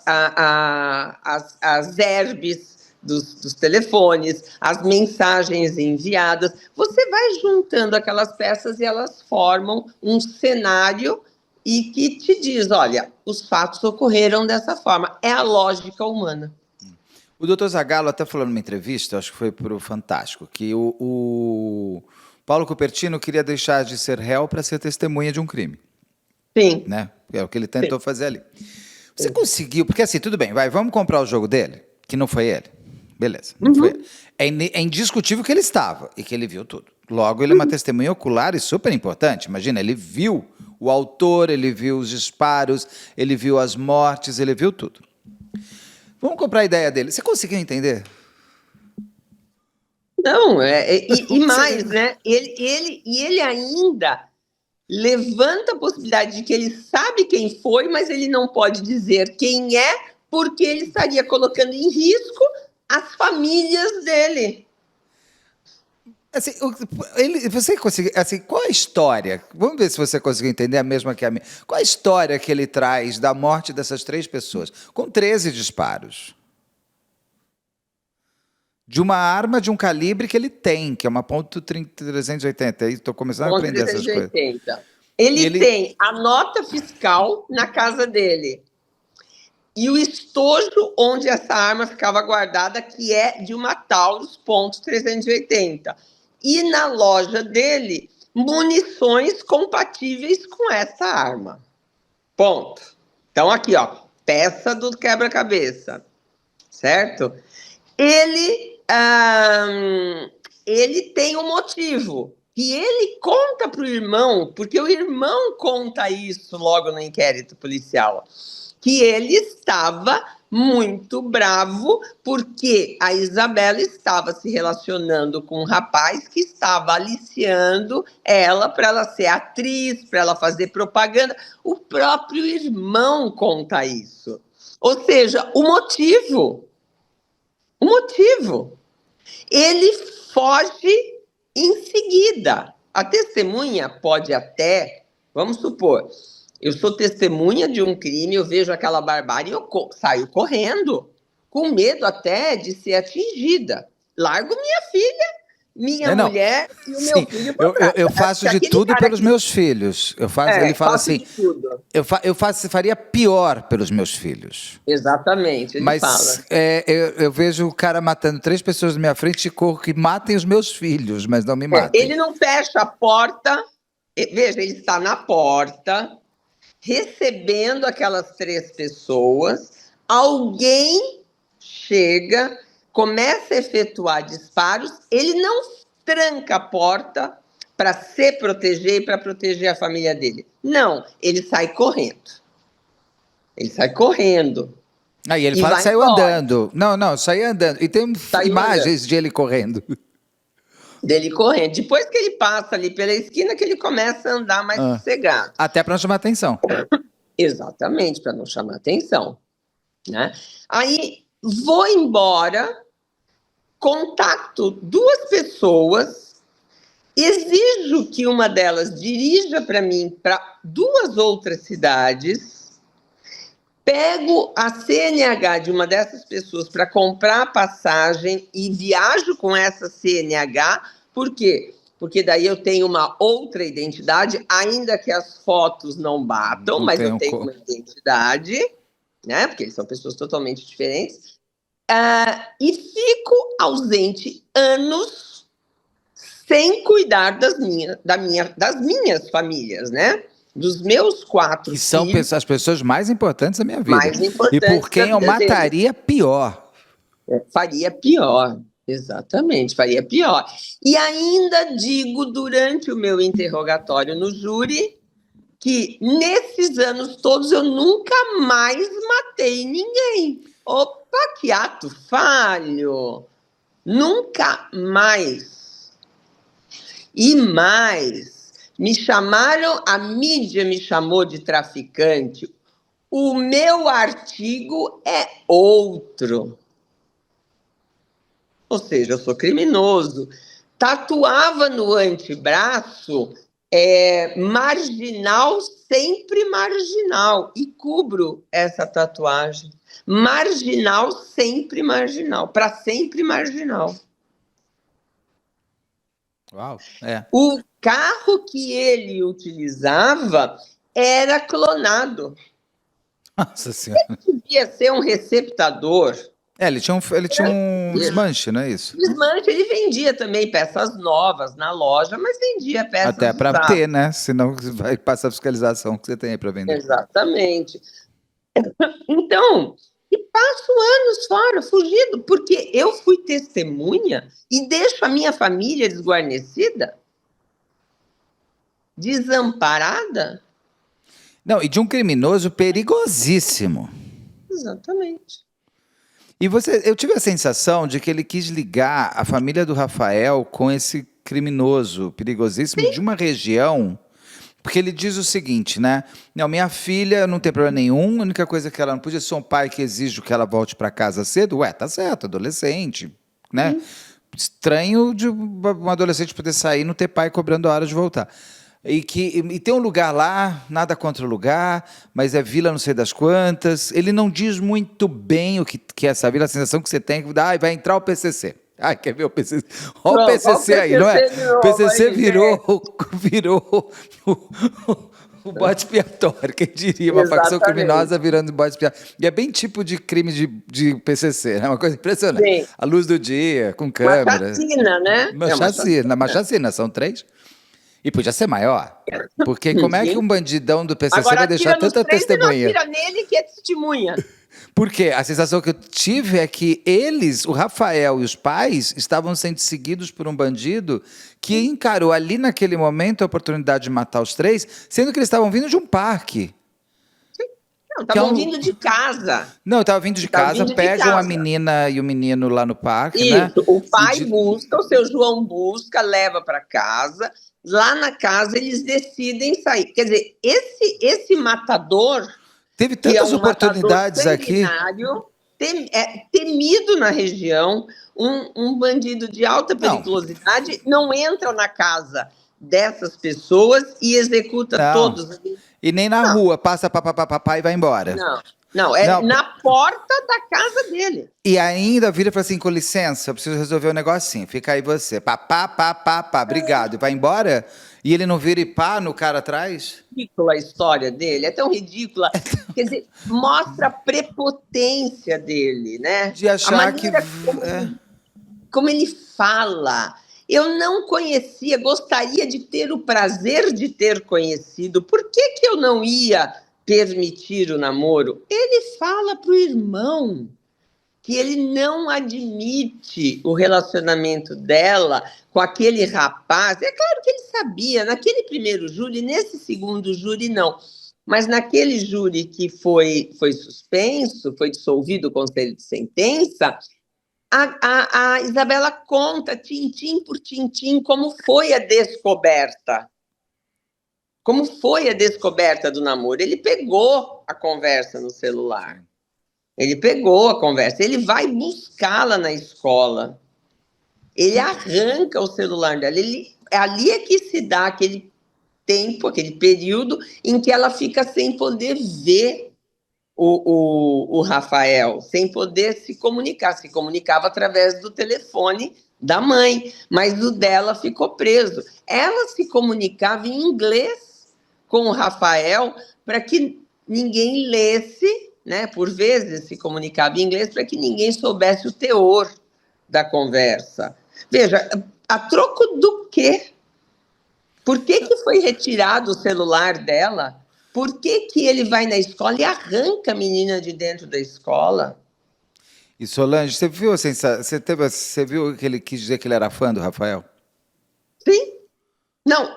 herbes dos telefones, as mensagens enviadas, você vai juntando aquelas peças e elas formam um cenário e que te diz, olha, os fatos ocorreram dessa forma. É a lógica humana. O doutor Zagallo até falou numa entrevista, acho que foi para o Fantástico, que o Paulo Cupertino queria deixar de ser réu para ser testemunha de um crime. Sim. Né? É o que ele tentou fazer ali. Você conseguiu, porque assim, tudo bem, vamos comprar o jogo dele, que não foi ele. Beleza, não foi ele. É indiscutível que ele estava e que ele viu tudo. Logo, ele é uma testemunha ocular e super importante. Imagina, ele viu o autor, ele viu os disparos, ele viu as mortes, ele viu tudo. Vamos comprar a ideia dele. Você conseguiu entender? Não, e mais, né? Ele ainda levanta a possibilidade de que ele sabe quem foi, mas ele não pode dizer quem é, porque ele estaria colocando em risco as famílias dele. Assim, você conseguiu, assim, qual a história? Vamos ver se você conseguiu entender a mesma que a minha. Qual a história que ele traz da morte dessas 3 pessoas? Com 13 disparos. De uma arma de um calibre que ele tem, que é uma .380. Estou começando a aprender essas coisas. Ele tem a nota fiscal na casa dele. E o estojo onde essa arma ficava guardada, que é de uma Taurus .380. E na loja dele, munições compatíveis com essa arma. Ponto. Então aqui, ó, peça do quebra-cabeça, certo? Ele tem um motivo. E ele conta para o irmão, porque o irmão conta isso logo no inquérito policial, que ele estava muito bravo porque a Isabela estava se relacionando com um rapaz que estava aliciando ela para ela ser atriz, para ela fazer propaganda. O próprio irmão conta isso. Ou seja, o motivo. Ele foge em seguida. A testemunha pode até, vamos supor, eu sou testemunha de um crime, eu vejo aquela barbárie e eu saio correndo, com medo até de ser atingida. Largo minha filha, minha mulher e o meu filho. Eu faço de tudo pelos meus filhos. Ele fala assim, eu faria pior pelos meus filhos. Exatamente, ele fala. Mas eu vejo o cara matando 3 pessoas na minha frente e corro que matem os meus filhos, mas não me matem. Ele não fecha a porta, veja, ele está na porta, recebendo aquelas 3 pessoas, alguém chega, começa a efetuar disparos, ele não tranca a porta para se proteger e para proteger a família dele. Não, ele sai correndo. Aí ele fala que saiu andando. Não, saiu andando. E tem imagens de ele correndo. Dele correndo. Depois que ele passa ali pela esquina, que ele começa a andar mais sossegado. Até para não chamar atenção. Exatamente, para não chamar atenção. Né? Aí, vou embora, contacto 2 pessoas, exijo que uma delas dirija para mim para 2 outras cidades, pego a CNH de uma dessas pessoas para comprar a passagem e viajo com essa CNH. Por quê? Porque daí eu tenho uma outra identidade, ainda que as fotos não batam, mas eu tenho uma identidade, né? Porque eles são pessoas totalmente diferentes. E fico ausente anos sem cuidar das minhas famílias, né? Dos meus 4 que são filhos, as pessoas mais importantes da minha vida. Mais importantes e por quem eu mataria pior. Faria pior, Exatamente, faria pior. E ainda digo durante o meu interrogatório no júri que nesses anos todos eu nunca mais matei ninguém. Opa, que ato falho! Nunca mais. E mais, me chamaram, a mídia me chamou de traficante. O meu artigo é outro. Ou seja, eu sou criminoso. Tatuava no antebraço marginal, sempre marginal. E cubro essa tatuagem. Marginal, sempre marginal. Para sempre marginal. Uau, é. O carro que ele utilizava era clonado. Nossa Senhora. Devia ser um receptador. Ele tinha um desmanche, não é isso? Desmanche, ele vendia também peças novas na loja, mas vendia Até peças para usadas. ter, né? Senão vai passar a fiscalização que você tem aí para vender. Exatamente. Então, e passo anos fora, fugido, porque eu fui testemunha e deixo a minha família desguarnecida, desamparada. Não, e de um criminoso perigosíssimo. Exatamente. E eu tive a sensação de que ele quis ligar a família do Rafael com esse criminoso perigosíssimo de uma região, porque ele diz o seguinte, né? Não, minha filha não tem problema nenhum, a única coisa que ela não podia ser um pai que exige que ela volte para casa cedo. Ué, tá certo, adolescente, né? Estranho de um adolescente poder sair e não ter pai cobrando a hora de voltar. E tem um lugar lá, nada contra o lugar, mas é vila não sei das quantas. Ele não diz muito bem o que é essa vila, a sensação que você tem que vai entrar o PCC. Ai, quer ver o PCC? Olha o PCC aí, não é? O PCC virou o bode expiatório, quem diria? Uma facção criminosa virando bode expiatório. E é bem tipo de crime de PCC, né? Uma coisa impressionante. Sim. A luz do dia, com câmera. Uma chacina, né? Uma chacina, são 3. E podia ser maior. Porque como é que um bandidão do PCC agora vai deixar tanta testemunha? Agora atira nele que é testemunha. Porque a sensação que eu tive é que eles, o Rafael e os pais, estavam sendo seguidos por um bandido que encarou ali naquele momento a oportunidade de matar os 3, sendo que eles estavam vindo de um parque. Não, estavam vindo de casa. Não, estavam vindo de casa, pegam a menina e o menino lá no parque, né? Isso, o pai busca, o seu João busca, leva para casa. Lá na casa eles decidem sair. Quer dizer, esse matador... Teve tantas oportunidades aqui. Temido na região, um bandido de alta periculosidade não entra na casa dessas pessoas e executa todos. E nem na rua, passa papapá e vai embora. Não, na porta da casa dele. E ainda vira e fala assim, com licença, eu preciso resolver um negocinho, fica aí você. Pá, obrigado. E vai embora? E ele não vira e pá no cara atrás? Ridícula a história dele, é tão ridícula. Quer dizer, mostra a prepotência dele, né? De achar que... Como ele fala. Eu não conhecia, gostaria de ter o prazer de ter conhecido. Por que eu não ia permitir o namoro? Ele fala para o irmão que ele não admite o relacionamento dela com aquele rapaz. É claro que ele sabia, naquele primeiro júri, nesse segundo júri não, mas naquele júri que foi suspenso, foi dissolvido o conselho de sentença, a Isabela conta, tintim por tintim, como foi a descoberta. Como foi a descoberta do namoro? Ele pegou a conversa no celular. Ele pegou a conversa, ele vai buscá-la na escola. Ele arranca o celular dela. Ali é que se dá aquele tempo, aquele período em que ela fica sem poder ver o Rafael, sem poder se comunicar. Se comunicava através do telefone da mãe, mas o dela ficou preso. Ela se comunicava em inglês com o Rafael para que ninguém lesse, né? Por vezes se comunicava em inglês para que ninguém soubesse o teor da conversa. Veja, a troco do quê? Por que foi retirado o celular dela? Por que ele vai na escola e arranca a menina de dentro da escola? E Solange, você viu você viu que ele quis dizer que ele era fã do Rafael? Sim. Não,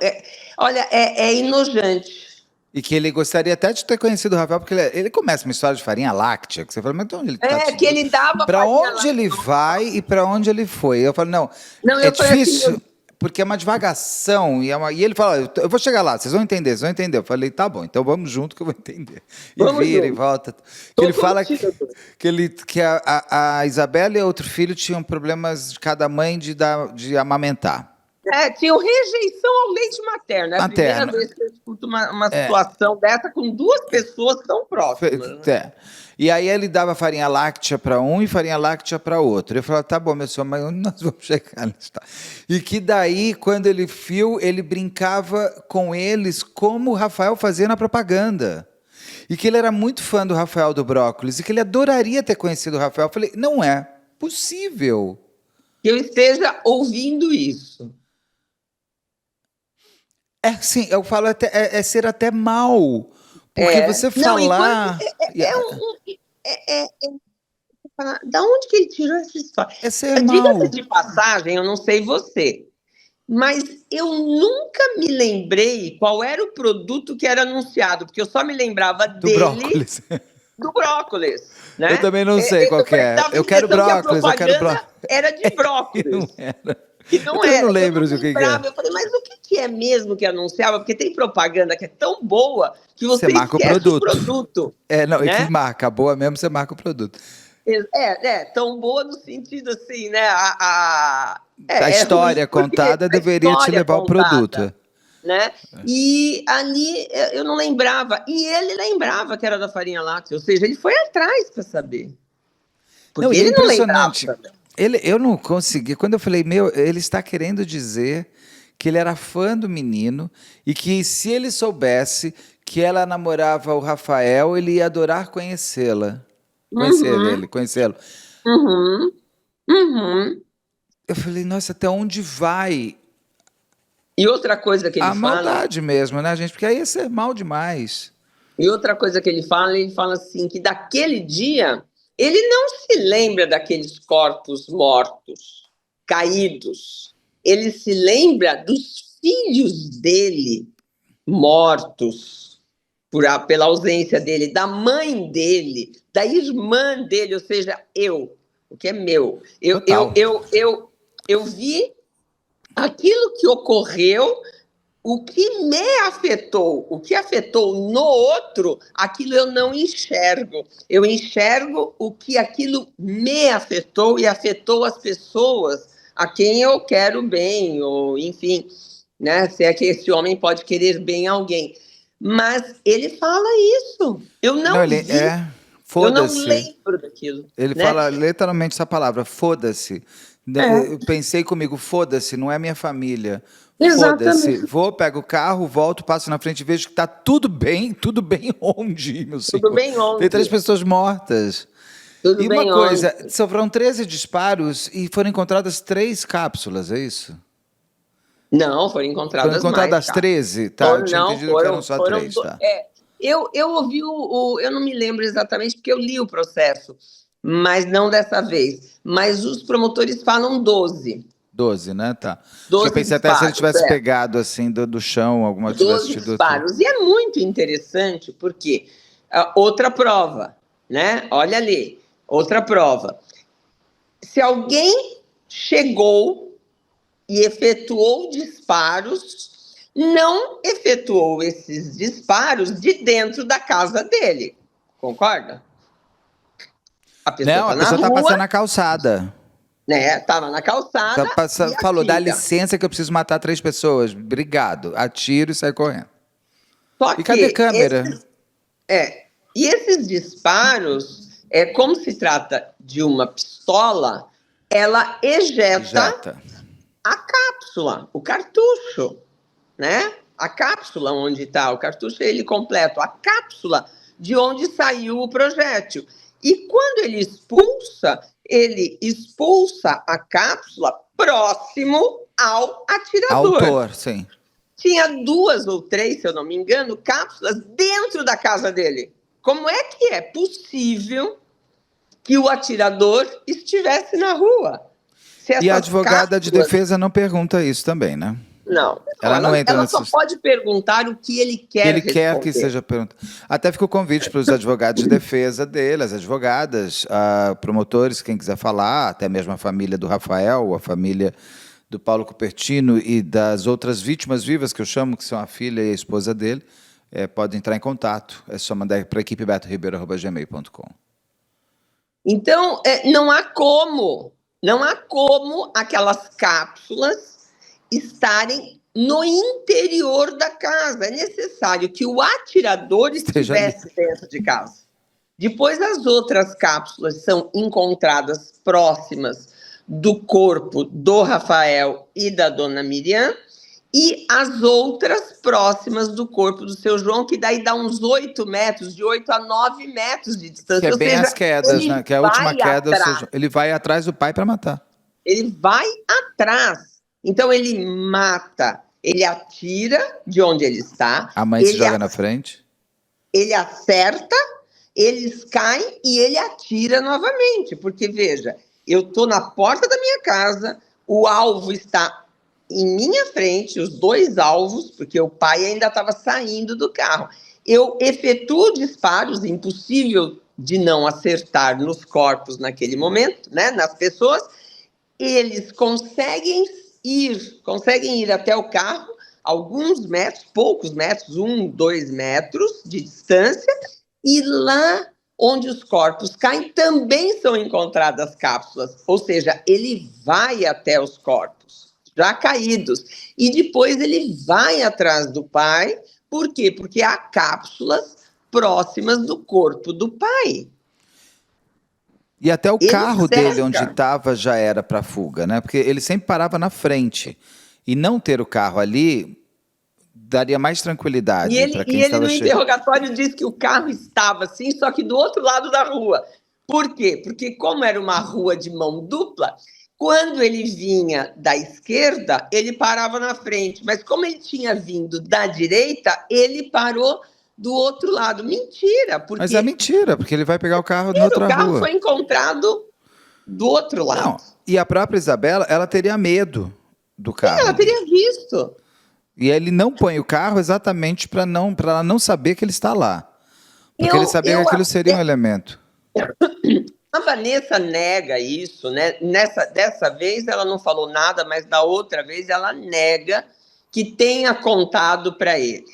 olha, é enojante. E que ele gostaria até de ter conhecido o Rafael, porque ele começa uma história de farinha láctea, que você fala, mas de onde ele está? Que ele dava Para farinha onde lá. ele vai e para onde ele foi? Eu falo, não, Não, é eu falei assim, difícil, porque é uma divagação, e ele fala, eu vou chegar lá, vocês vão entender, vocês vão entender. Eu falei, tá bom, então vamos junto que eu vou entender. E vamos vira e junto. volta. Que Tô ele fala contigo. que a Isabela e outro filho tinham problemas de cada mãe de amamentar. Tinha rejeição ao leite materno. É a primeira Materno. vez que eu escuto uma situação dessa com duas pessoas tão próximas. Né? É. E aí ele dava farinha láctea para um e farinha láctea para outro. Eu falava, tá bom, meu senhor, mas onde nós vamos chegar? E que daí, quando ele viu, ele brincava com eles como o Rafael fazia na propaganda. E que ele era muito fã do Rafael do Brócolis e que ele adoraria ter conhecido o Rafael. Eu falei, não é possível. Que eu esteja ouvindo isso. Sim, eu falo até, é ser até mal. Porque você falar. Da onde que ele tirou essa história? É ser Diga-se mal. de passagem, eu não sei você, mas eu nunca me lembrei qual era o produto que era anunciado, porque eu só me lembrava Do dele, brócolis. do brócolis. Né? Eu também não sei qual que é. Eu quero brócolis, eu quero brócolis. Era de brócolis. Não era. E não Eu era. não lembro do que é. Eu falei, mas o que é mesmo que anunciava? Porque tem propaganda que é tão boa que você marca esquece o produto. Não, né? E que marca, boa mesmo, você marca o produto. Tão boa no sentido assim, né? A história contada deveria te levar ao produto. Né? E ali eu não lembrava. E ele lembrava que era da farinha láctea, ou seja, ele foi atrás para saber. Porque Não, ele não impressionante. lembrava. Eu não consegui. Quando eu falei, ele está querendo dizer que ele era fã do menino e que se ele soubesse que ela namorava o Rafael, ele ia adorar conhecê-la. Conhecê-lo. Eu falei, nossa, até onde vai? E outra coisa que ele fala... A maldade mesmo, né, gente? Porque aí ia ser mal demais. E outra coisa que ele fala assim, que daquele dia... Ele não se lembra daqueles corpos mortos, caídos. Ele se lembra dos filhos dele mortos pela ausência dele, da mãe dele, da irmã dele, ou seja, o que é meu. Eu vi aquilo que ocorreu. O que me afetou, o que afetou no outro, aquilo eu não enxergo. Eu enxergo o que aquilo me afetou e afetou as pessoas a quem eu quero bem, ou enfim, né? Se é que esse homem pode querer bem alguém. Mas ele fala isso. Eu não vi. Eu não lembro daquilo. Ele fala literalmente essa palavra, foda-se. Eu pensei comigo, foda-se, não é minha família. Foda-se, vou, pego o carro, volto, passo na frente e vejo que tá tudo bem onde, meu senhor? Tudo bem onde? Tem 3 pessoas mortas. Tudo e bem uma coisa, onde? foram 13 disparos e foram encontradas 3 cápsulas, é isso? Não, foram encontradas mais. Foram encontradas 13? Tá, eu tinha entendido que eram só 3, tá. Eu ouvi eu não me lembro exatamente porque eu li o processo, mas não dessa vez. Mas os promotores falam 12. 12, né? Tá. 12 eu pensei disparos, até se ele tivesse pegado assim do chão, alguma coisa. 12 disparos. E é muito interessante porque outra prova, né? Olha ali, outra prova. Se alguém chegou e efetuou disparos, não efetuou esses disparos de dentro da casa dele. Concorda? A pessoa está passando na calçada. Né? Tava na calçada. Falou, dá licença que eu preciso matar 3 pessoas. Obrigado. Atiro e sai correndo. Só e cadê a câmera? E esses disparos, como se trata de uma pistola, ela ejeta a cápsula, o cartucho, né? A cápsula onde está o cartucho, ele completo, a cápsula de onde saiu o projétil. E quando ele expulsa a cápsula próximo ao atirador. Autor, sim. Tinha 2 ou 3, se eu não me engano, cápsulas dentro da casa dele. Como é que é possível que o atirador estivesse na rua. E a advogada de defesa não pergunta isso também, né? Não, ela só pode perguntar o que ele quer responder. Quer que seja perguntado. Até fica o convite para os advogados de defesa dele, as advogadas, promotores, quem quiser falar, até mesmo a família do Rafael, a família do Paulo Cupertino e das outras vítimas vivas, que eu chamo, que são a filha e a esposa dele, pode entrar em contato. É só mandar para a equipe betoribeiro@gmail.com. Então, não há como aquelas cápsulas estarem no interior da casa. É necessário que o atirador estivesse dentro de casa. Depois, as outras cápsulas são encontradas próximas do corpo do Rafael e da dona Miriam, e as outras próximas do corpo do seu João, que daí dá uns 8 metros, de 8 a 9 metros de distância. Que é bem as quedas, né? Que é a última queda, ou seja, ele vai atrás do pai para matar. Ele vai atrás. Então, ele mata, ele atira de onde ele está. A mãe se joga na frente. Ele acerta, eles caem e ele atira novamente. Porque, veja, eu estou na porta da minha casa, o alvo está em minha frente, os dois alvos, porque o pai ainda estava saindo do carro. Eu efetuo disparos, impossível de não acertar nos corpos naquele momento, né, nas pessoas. Eles conseguem ir até o carro, alguns metros, poucos metros, 1, 2 metros de distância, e lá onde os corpos caem também são encontradas cápsulas, ou seja, ele vai até os corpos já caídos, e depois ele vai atrás do pai. Por quê? Porque há cápsulas próximas do corpo do pai. E até o carro dele onde estava já era para fuga, né? Porque ele sempre parava na frente. E não ter o carro ali daria mais tranquilidade para quem estava chegando. E ele no interrogatório disse que o carro estava assim, só que do outro lado da rua. Por quê? Porque como era uma rua de mão dupla, quando ele vinha da esquerda, ele parava na frente. Mas como ele tinha vindo da direita, ele parou do outro lado. Mentira. Porque... Mas é mentira, porque ele vai pegar o carro na outra rua. O carro foi encontrado do outro lado. Não, e a própria Isabela, ela teria medo do carro. Ela teria visto. E ele não põe o carro exatamente para ela não saber que ele está lá. Porque ele sabia que aquilo seria um elemento. A Vanessa nega isso, né? Dessa vez ela não falou nada, mas da outra vez ela nega que tenha contado para ele.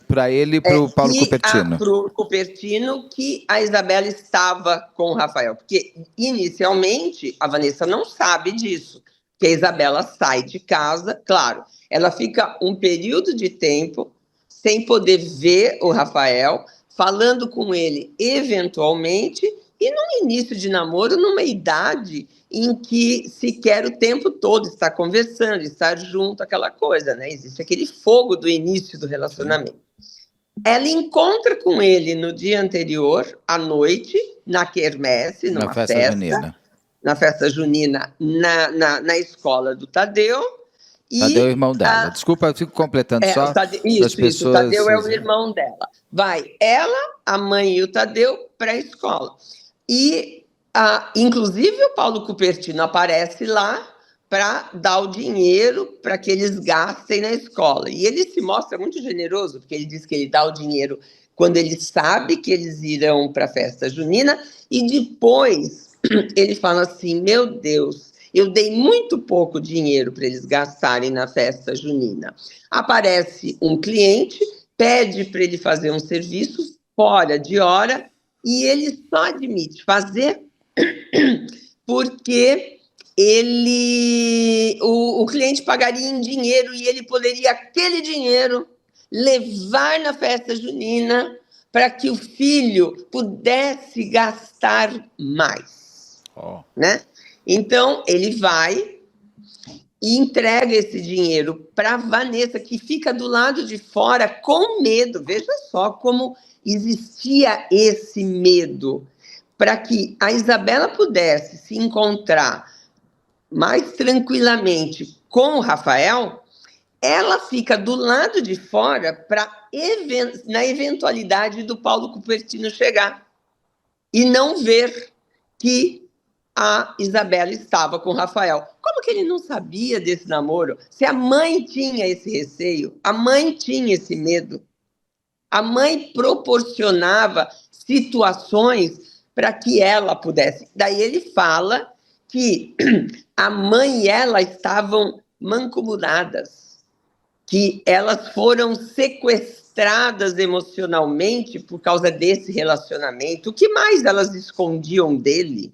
Para ele e para o Paulo Cupertino. Para o Cupertino, que a Isabela estava com o Rafael. Porque, inicialmente, a Vanessa não sabe disso. Que a Isabela sai de casa, claro, ela fica um período de tempo sem poder ver o Rafael, falando com ele eventualmente, e num início de namoro, numa idade em que se quer o tempo todo estar conversando, estar junto, aquela coisa, né? Existe aquele fogo do início do relacionamento. Ela encontra com ele no dia anterior, à noite, na quermesse, numa festa junina. Na festa junina, na escola do Tadeu. Tadeu é o irmão dela. Desculpa, eu fico completando só. O Tadeu é o irmão dela. Vai ela, a mãe e o Tadeu para a escola. E, inclusive, o Paulo Cupertino aparece lá para dar o dinheiro para que eles gastem na escola. E ele se mostra muito generoso, porque ele diz que ele dá o dinheiro quando ele sabe que eles irão para a festa junina, e depois ele fala assim: meu Deus, eu dei muito pouco dinheiro para eles gastarem na festa junina. Aparece um cliente, pede para ele fazer um serviço fora de hora, e ele só admite fazer porque o cliente pagaria em dinheiro e ele poderia, aquele dinheiro, levar na festa junina para que o filho pudesse gastar mais. Né? Então, ele vai e entrega esse dinheiro para Vanessa, que fica do lado de fora com medo. Veja só como existia esse medo. Para que a Isabela pudesse se encontrar mais tranquilamente com o Rafael, ela fica do lado de fora na eventualidade do Paulo Cupertino chegar. e não ver que a Isabela estava com o Rafael. Como que ele não sabia desse namoro? Se a mãe tinha esse receio, a mãe tinha esse medo, a mãe proporcionava situações para que ela pudesse. Daí ele fala que a mãe e ela estavam mancomunadas, que elas foram sequestradas emocionalmente por causa desse relacionamento. O que mais elas escondiam dele,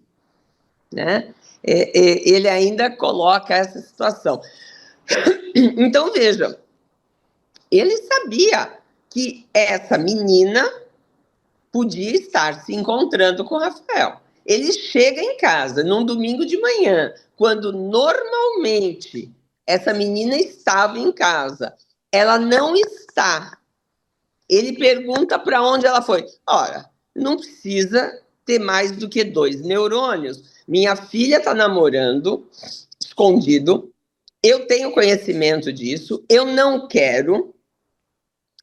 né? Ele ainda coloca essa situação. Então, veja, ele sabia que essa menina podia estar se encontrando com o Rafael. Ele chega em casa num domingo de manhã, quando normalmente essa menina estava em casa. Ela não está. Ele pergunta para onde ela foi. Ora, não precisa ter mais do que 2 neurônios. Minha filha está namorando, escondido. Eu tenho conhecimento disso. Eu não quero,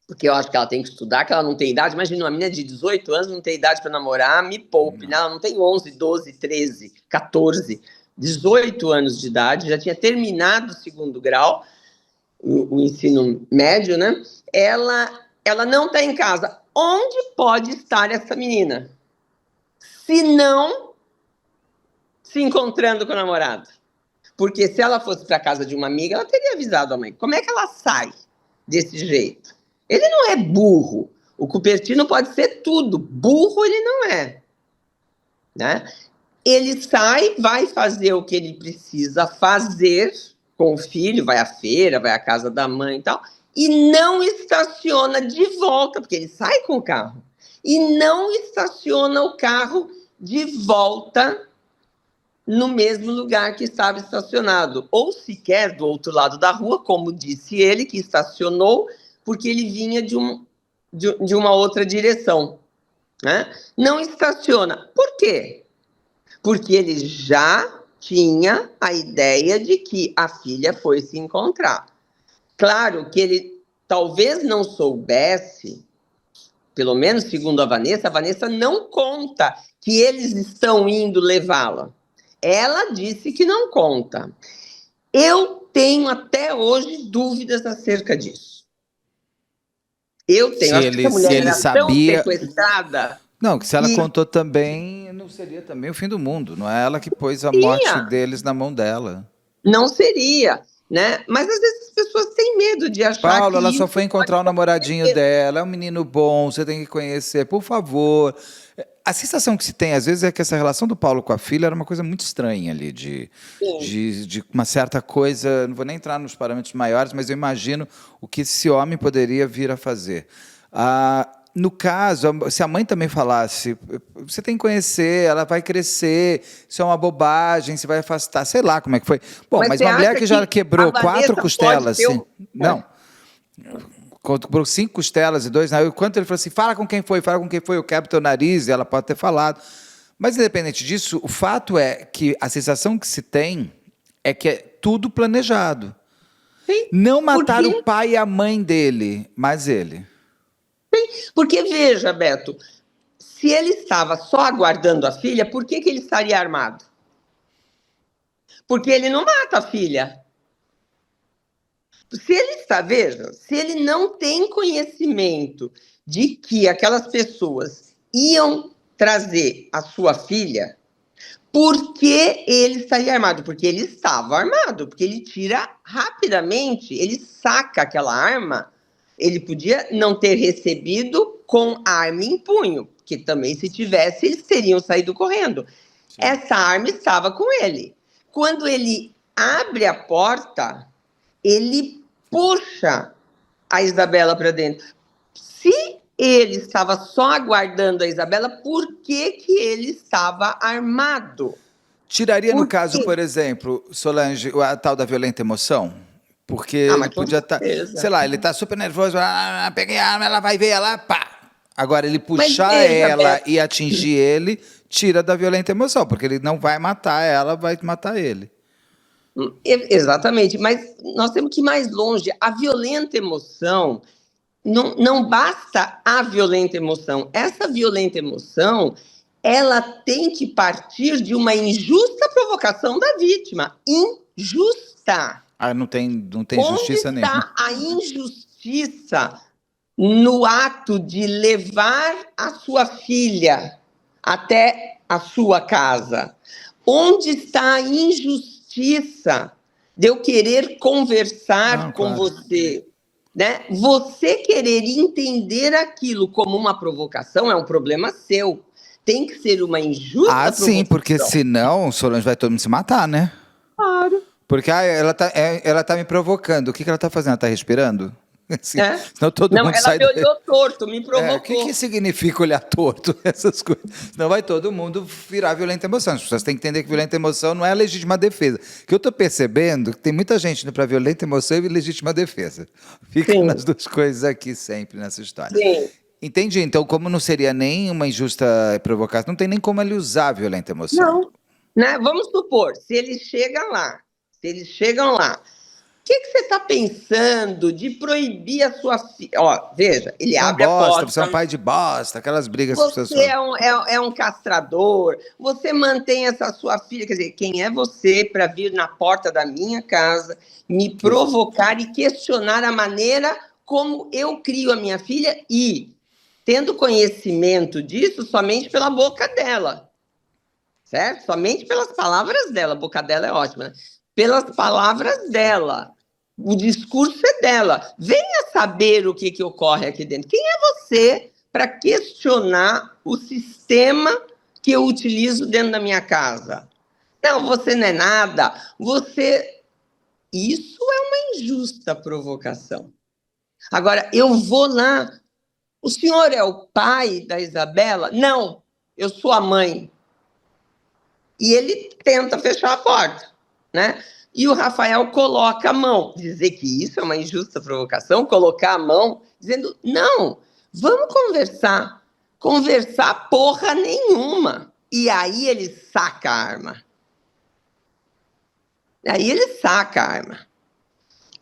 porque eu acho que ela tem que estudar, que ela não tem idade. Imagina, uma menina de 18 anos não tem idade para namorar, me poupe, né? Ela não tem 11, 12, 13, 14, 18 anos de idade, já tinha terminado o 2º grau, o ensino médio, né? Ela não está em casa. Onde pode estar essa menina? Se não se encontrando com o namorado. Porque se ela fosse para casa de uma amiga, ela teria avisado a mãe. Como é que ela sai desse jeito? Ele não é burro. O Cupertino pode ser tudo. Burro ele não é. Né? Ele sai, vai fazer o que ele precisa fazer com o filho, vai à feira, vai à casa da mãe e tal, e não estaciona de volta, porque ele sai com o carro, e não estaciona o carro de volta no mesmo lugar que estava estacionado, ou sequer do outro lado da rua, como disse ele, que estacionou porque ele vinha de uma outra direção. Né? Não estaciona. Por quê? Porque ele já tinha a ideia de que a filha foi se encontrar. Claro que ele talvez não soubesse, pelo menos segundo a Vanessa não conta que eles estão indo levá-la. Ela disse que não conta. Eu tenho até hoje dúvidas acerca disso. Eu tenho. Acho que essa mulher era tão sequestrada. Não, que se ela contou também, não seria também o fim do mundo. Não é ela que pôs a morte deles na mão dela. Não seria, né? Mas às vezes as pessoas têm medo de achar Paulo, que ela só foi encontrar o namoradinho dela, é um menino bom, você tem que conhecer, por favor. A sensação que se tem, às vezes, é que essa relação do Paulo com a filha era uma coisa muito estranha ali, de uma certa coisa, não vou nem entrar nos parâmetros maiores, mas eu imagino o que esse homem poderia vir a fazer. No caso, se a mãe também falasse, você tem que conhecer, ela vai crescer, isso é uma bobagem, você vai afastar, sei lá como é que foi. Bom, mas uma mulher que já quebrou 4 costelas, assim, não, quebrou 5 costelas e 2, quando ele falou assim, fala com quem foi, eu quebro teu nariz, e ela pode ter falado. Mas, independente disso, o fato é que a sensação que se tem é que é tudo planejado. Sim, não matar o pai e a mãe dele, mas ele. Porque, veja, Beto, se ele estava só aguardando a filha, por que ele estaria armado? Porque ele não mata a filha. Se ele está, veja, se ele não tem conhecimento de que aquelas pessoas iam trazer a sua filha, por que ele estaria armado? Porque ele estava armado, porque ele tira rapidamente, ele saca aquela arma. Ele podia não ter recebido com arma em punho, que também, se tivesse, eles teriam saído correndo. Sim. Essa arma estava com ele. Quando ele abre a porta, ele puxa a Isabela para dentro. Se ele estava só aguardando a Isabela, por que ele estava armado? Tiraria, no caso, por exemplo, Solange, a tal da violenta emoção? Porque ele podia estar, sei lá, ele está super nervoso, peguei a arma, ela vai ver, ela, pá. Agora, ele puxar ela e atingir ele, tira da violenta emoção, porque ele não vai matar ela, vai matar ele. Exatamente, mas nós temos que ir mais longe. A violenta emoção, não basta a violenta emoção. Essa violenta emoção, ela tem que partir de uma injusta provocação da vítima. Injusta. Não tem Onde justiça nenhuma. está a injustiça no ato de levar a sua filha até a sua casa? Onde está a injustiça de eu querer conversar com você? Né? Você querer entender aquilo como uma provocação é um problema seu. Tem que ser uma injusta provocação. Sim, porque senão, Solange, vai todo mundo se matar, né? Claro. Porque ela tá me provocando. O que ela tá fazendo? Ela tá respirando? Assim, senão todo mundo sai ela me olhou torto, me provocou. O que significa olhar torto? Essas coisas. Senão vai todo mundo virar violenta emoção. As pessoas têm que entender que violenta emoção não é a legítima defesa. O que eu tô percebendo é que tem muita gente indo pra violenta emoção e legítima defesa. Fica nas duas coisas aqui sempre nessa história. Sim. Entendi. Então, como não seria nem uma injusta provocação, não tem nem como ele usar a violenta emoção. Não. Né? Vamos supor, se eles chegam lá, o que você está pensando de proibir a sua filha? Ó, veja, ele abre a porta. Você é um pai de bosta, aquelas brigas que você é um castrador, você mantém essa sua filha. Quer dizer, quem é você para vir na porta da minha casa, me provocar e questionar a maneira como eu crio a minha filha e tendo conhecimento disso somente pela boca dela, certo? Somente pelas palavras dela. A boca dela é ótima, né? Pelas palavras dela. O discurso é dela. Venha saber o que ocorre aqui dentro. Quem é você para questionar o sistema que eu utilizo dentro da minha casa? Não, você não é nada. Isso é uma injusta provocação. Agora, eu vou lá. O senhor é o pai da Isabela? Não, eu sou a mãe. E ele tenta fechar a porta, né? E o Rafael coloca a mão. Dizer que isso é uma injusta provocação, colocar a mão, dizendo, não, vamos conversar. Conversar porra nenhuma. E aí ele saca a arma.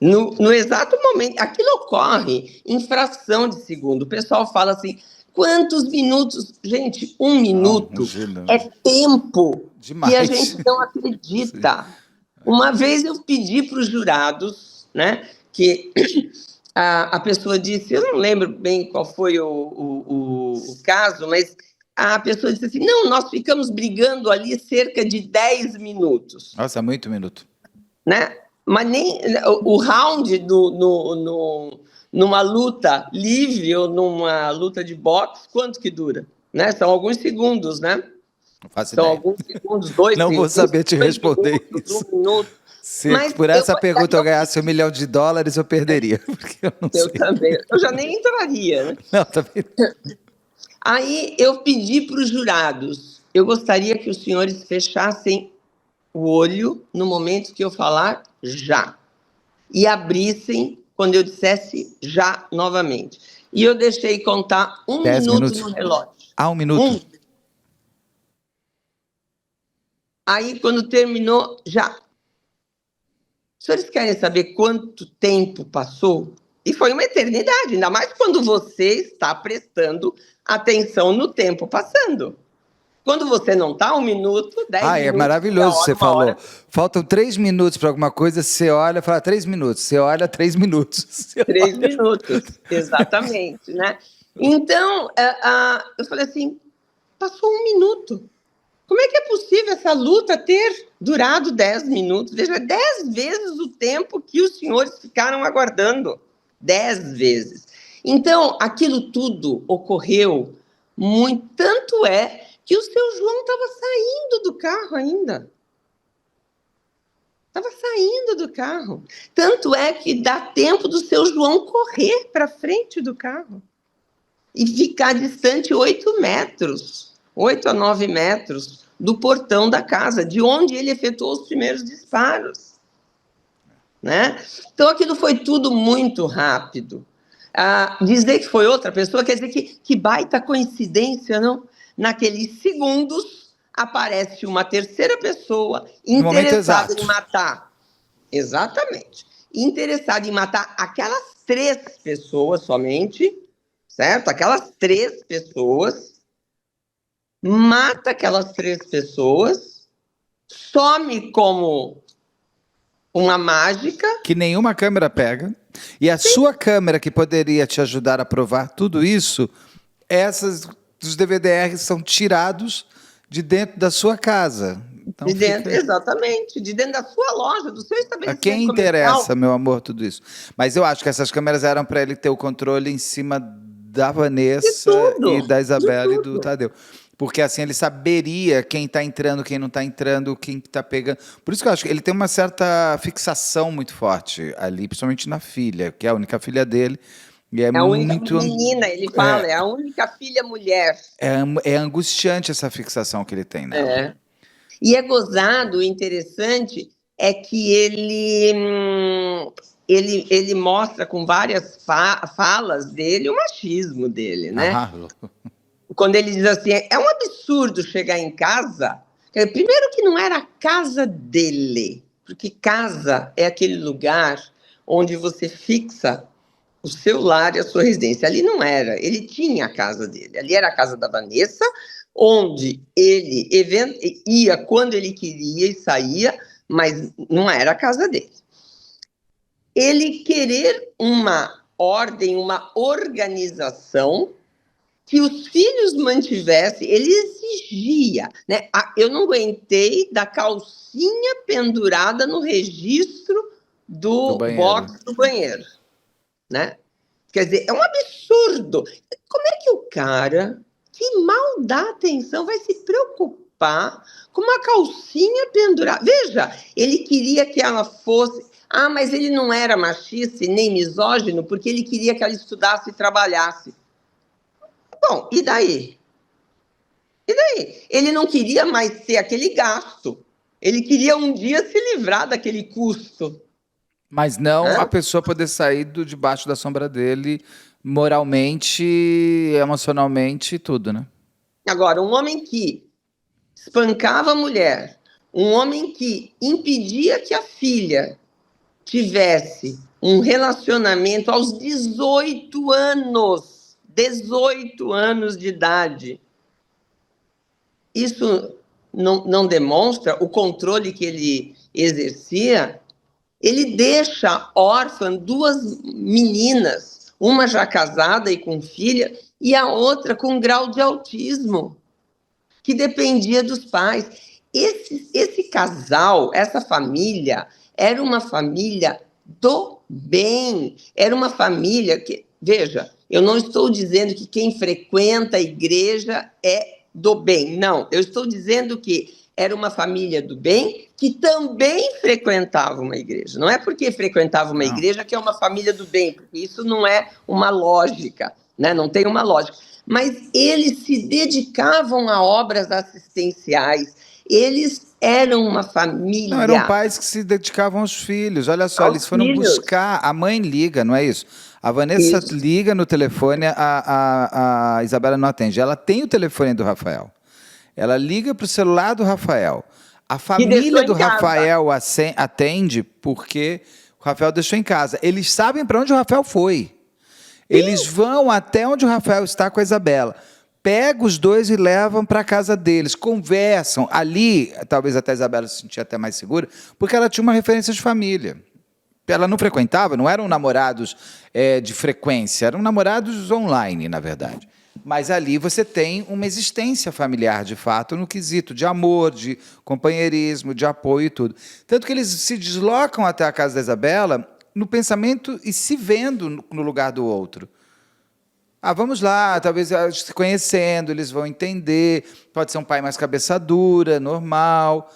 No exato momento, aquilo ocorre em fração de segundo. O pessoal fala assim, quantos minutos? Gente, 1 minuto é tempo demais. Que a gente não acredita. Sim. Uma vez eu pedi para os jurados, né, que a pessoa disse, eu não lembro bem qual foi o caso, mas a pessoa disse assim, não, nós ficamos brigando ali cerca de 10 minutos. Nossa, é muito minuto. Né? Mas nem o round numa luta livre ou numa luta de boxe, quanto que dura? Né? São alguns segundos, né? Não faço São ideia. alguns segundos, 2 Não vou saber te responder isso. 1 minuto. Se por essa pergunta eu ganhasse $1 milhão, eu perderia. Porque eu não sei. Também. Eu já nem entraria. Né? Não, também. Aí eu pedi para os jurados, eu gostaria que os senhores fechassem o olho no momento que eu falar já. E abrissem quando eu dissesse já novamente. E eu deixei contar 1 minuto no relógio. 1 minuto? Aí, quando terminou, já. Os senhores querem saber quanto tempo passou? E foi uma eternidade, ainda mais quando você está prestando atenção no tempo passando. Quando você não está, 1 minuto, 10 minutos... é maravilhoso, você falou. Faltam 3 minutos para alguma coisa, você olha e fala 3 minutos. Você olha 3 minutos. 3 minutos, exatamente, né? Então, eu falei assim, passou 1 minuto. Como é que é possível essa luta ter durado 10 minutos? Veja, 10 vezes o tempo que os senhores ficaram aguardando. 10 vezes. Então, aquilo tudo ocorreu muito, tanto é que o seu João estava saindo do carro ainda. Estava saindo do carro. Tanto é que dá tempo do seu João correr para frente do carro e ficar distante 8 metros, 8 a 9 metros do portão da casa, de onde ele efetuou os primeiros disparos. Né? Então, aquilo foi tudo muito rápido. Dizer que foi outra pessoa quer dizer que baita coincidência, não? Naqueles segundos, aparece uma terceira pessoa interessada em matar. Exatamente. Interessada em matar aquelas 3 pessoas somente, certo? Aquelas 3 pessoas. mata aquelas 3 pessoas, some como uma mágica. Que nenhuma câmera pega. E a sua câmera, que poderia te ajudar a provar tudo isso, os DVDRs são tirados de dentro da sua casa. Então De dentro, fica... exatamente, de dentro da sua loja, do seu A estabelecimento quem comercial. interessa, meu amor, tudo isso. Mas eu acho que essas câmeras eram para ele ter o controle em cima da Vanessa e da Isabela e do Tadeu. Porque assim ele saberia quem está entrando, quem não está entrando, quem está pegando. Por isso que eu acho que ele tem uma certa fixação muito forte ali, principalmente na filha, que é a única filha dele. E é É a única muito. menina, ele fala, é a única filha mulher. É angustiante essa fixação que ele tem nela. É. E é gozado, o interessante é que ele mostra com várias falas dele o machismo dele, né? Ah, Quando ele diz assim, é um absurdo chegar em casa. Primeiro que não era a casa dele, porque casa é aquele lugar onde você fixa o seu lar e a sua residência. Ali não era, ele tinha a casa dele. Ali era a casa da Vanessa, onde ele ia quando ele queria e saía, mas não era a casa dele. Ele querer uma ordem, uma organização que os filhos mantivessem, ele exigia, né? Eu não aguentei da calcinha pendurada no registro do box do banheiro, né? Quer dizer, é um absurdo. Como é que o cara que mal dá atenção vai se preocupar com uma calcinha pendurada? Veja, ele queria que ela fosse... Ah, mas ele não era machista e nem misógino porque ele queria que ela estudasse e trabalhasse. Bom, e daí? E daí? Ele não queria mais ter aquele gasto. Ele queria um dia se livrar daquele custo. Mas não a pessoa poder sair debaixo da sombra dele moralmente, emocionalmente, tudo, né? Agora, um homem que espancava a mulher, um homem que impedia que a filha tivesse um relacionamento aos 18 anos, 18 anos de idade. Isso não demonstra o controle que ele exercia. Ele deixa órfã 2 meninas, uma já casada e com filha, e a outra com grau de autismo, que dependia dos pais. Esse casal, essa família, era uma família do bem, era uma família que... Veja, eu não estou dizendo que quem frequenta a igreja é do bem, não. Eu estou dizendo que era uma família do bem que também frequentava uma igreja. Não é porque frequentava uma igreja que é uma família do bem, porque isso não é uma lógica, né? Não tem uma lógica. Mas eles se dedicavam a obras assistenciais, eles eram uma família... Não, eram pais que se dedicavam aos filhos. Olha só, eles foram buscar... A mãe liga, não é isso? A Vanessa liga no telefone, a Isabela não atende. Ela tem o telefone do Rafael. Ela liga para o celular do Rafael. A família do Rafael atende porque o Rafael deixou em casa. Eles sabem para onde o Rafael foi. Eles vão até onde o Rafael está com a Isabela. Pega os dois e levam para a casa deles. Conversam. Ali, talvez até a Isabela se sentia até mais segura, porque ela tinha uma referência de família. Ela não frequentava, não eram namorados de frequência, eram namorados online, na verdade. Mas ali você tem uma existência familiar, de fato, no quesito de amor, de companheirismo, de apoio e tudo. Tanto que eles se deslocam até a casa da Isabela no pensamento e se vendo no lugar do outro. Vamos lá, talvez se conhecendo, eles vão entender, pode ser um pai mais cabeça dura, normal.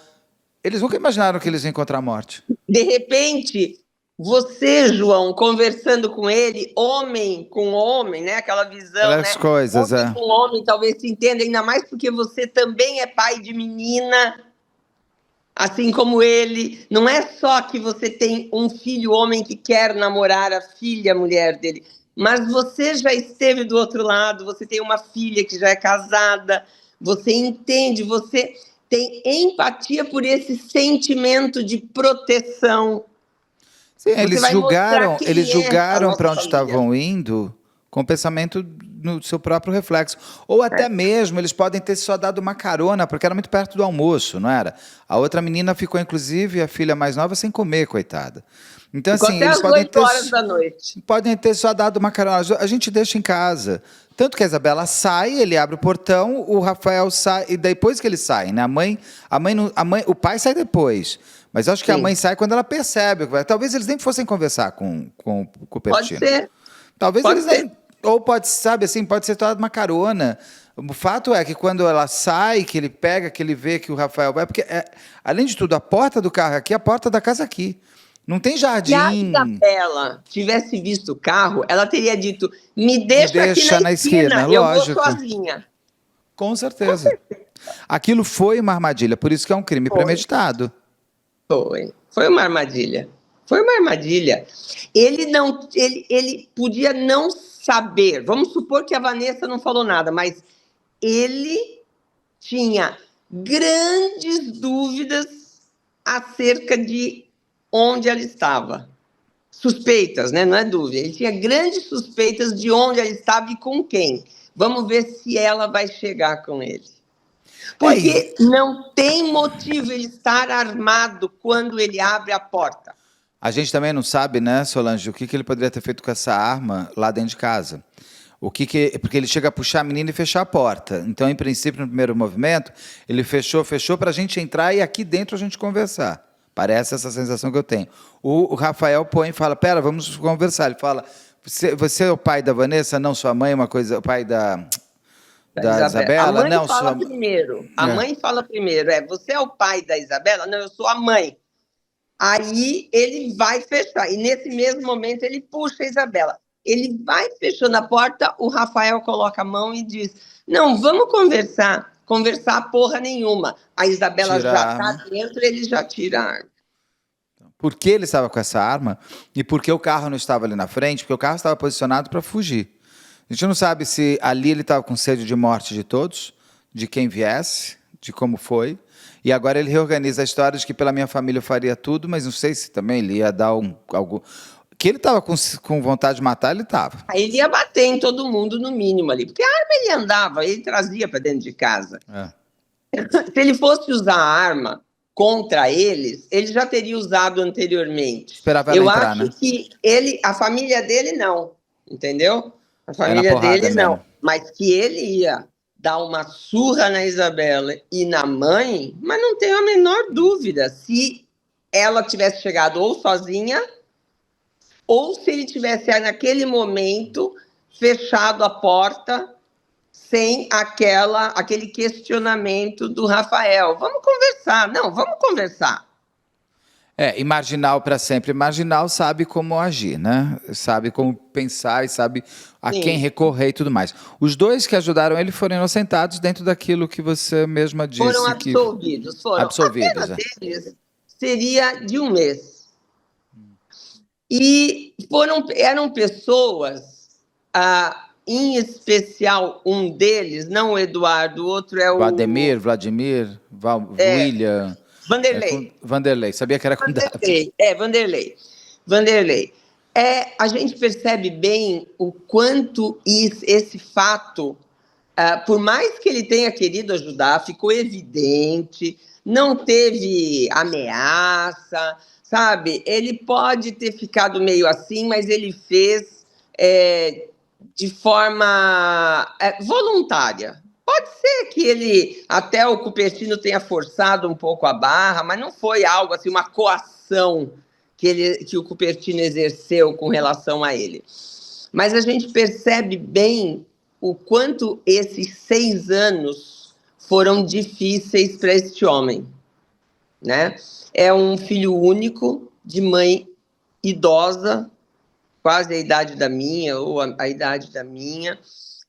Eles nunca imaginaram que eles iam encontrar a morte. De repente... Você, João, conversando com ele, homem com homem, né? Aquela visão, aquelas coisas, homem com homem, talvez se entenda, ainda mais porque você também é pai de menina, assim como ele. Não é só que você tem um filho homem que quer namorar a filha mulher dele, mas você já esteve do outro lado, você tem uma filha que já é casada, você entende, você tem empatia por esse sentimento de proteção. Sim, eles julgaram para onde estavam indo com o pensamento no seu próprio reflexo. Ou até mesmo, eles podem ter só dado uma carona, porque era muito perto do almoço, não era? A outra menina ficou, inclusive, a filha mais nova, sem comer, coitada. Então, Ficou assim, até eles às 8 horas da noite. podem ter só dado uma carona. A gente deixa em casa. Tanto que a Isabela sai, ele abre o portão, o Rafael sai, e depois que ele sai, né? O pai sai depois. Mas eu acho que a Sim. mãe sai quando ela percebe. Talvez eles nem fossem conversar com o Pode Cupertino. ser. Talvez Pode eles ser. nem. Ou pode, sabe assim, pode ser toda uma carona. O fato é que quando ela sai, que ele pega, que ele vê que o Rafael vai. Porque, além de tudo, a porta do carro aqui, a porta da casa aqui. Não tem Se a jardim. Isabela tivesse visto o carro, ela teria dito: me Me deixa aqui deixa na esquina, eu vou lógico. sozinha. Com certeza. Aquilo foi uma armadilha, por isso que é um crime Foi. premeditado. Foi uma armadilha. Foi uma armadilha. Ele podia não saber. Vamos supor que a Vanessa não falou nada, mas ele tinha grandes dúvidas acerca de onde ela estava. Suspeitas, né? Não é dúvida. Ele tinha grandes suspeitas de onde ela estava e com quem. Vamos ver se ela vai chegar com ele. Porque não tem motivo ele estar armado quando ele abre a porta. A gente também não sabe, né, Solange, o que ele poderia ter feito com essa arma lá dentro de casa. Porque ele chega a puxar a menina e fechar a porta. Então, em princípio, no primeiro movimento, ele fechou para a gente entrar e aqui dentro a gente conversar. Parece essa sensação que eu tenho. O Rafael põe e fala, pera, vamos conversar. Ele fala, você é o pai da Vanessa, não sua mãe, uma coisa, o pai da Isabela? A mãe não, fala sua... primeiro. A mãe fala primeiro. Você é o pai da Isabela? Não, eu sou a mãe. Aí ele vai fechar. E nesse mesmo momento ele puxa a Isabela. Ele vai fechando a porta, o Rafael coloca a mão e diz, não, vamos conversar. Conversar porra nenhuma. A Isabela já está dentro, ele já tira a arma. Por que ele estava com essa arma e por que o carro não estava ali na frente? Porque o carro estava posicionado para fugir. A gente não sabe se ali ele estava com sede de morte de todos, de quem viesse, de como foi. E agora ele reorganiza a história de que pela minha família eu faria tudo, mas não sei se também ele ia dar algo... Que ele estava com vontade de matar, ele estava. Aí ele ia bater em todo mundo, no mínimo, ali. Porque a arma ele andava, ele trazia para dentro de casa. Se ele fosse usar a arma contra eles, ele já teria usado anteriormente. Esperava ela entrar, acho que a família dele não, entendeu? A família dele não. Mesmo. Mas que ele ia dar uma surra na Isabela e na mãe, mas não tenho a menor dúvida se ela tivesse chegado ou sozinha ou se ele tivesse, naquele momento, fechado a porta sem aquele questionamento do Rafael. Vamos conversar. Não, vamos conversar. E marginal para sempre. Marginal sabe como agir, né? Sabe como pensar e sabe a quem recorrer e tudo mais. Os dois que ajudaram ele foram inocentados dentro daquilo que você mesma disse. Foram absolvidos. Absolvidos. A pena deles seria de 1 mês. E eram pessoas, em especial um deles, não o Eduardo, o outro é o... Vladimir, William... Vanderlei. Sabia que era com Vanderlei. Vanderlei. A gente percebe bem o quanto esse fato, por mais que ele tenha querido ajudar, ficou evidente, não teve ameaça, sabe? Ele pode ter ficado meio assim, mas ele fez de forma voluntária. Pode ser que até o Cupertino tenha forçado um pouco a barra, mas não foi algo assim, uma coação que o Cupertino exerceu com relação a ele. Mas a gente percebe bem o quanto esses 6 anos foram difíceis para este homem, né? É um filho único, de mãe idosa, quase a idade da minha, ou a idade da minha.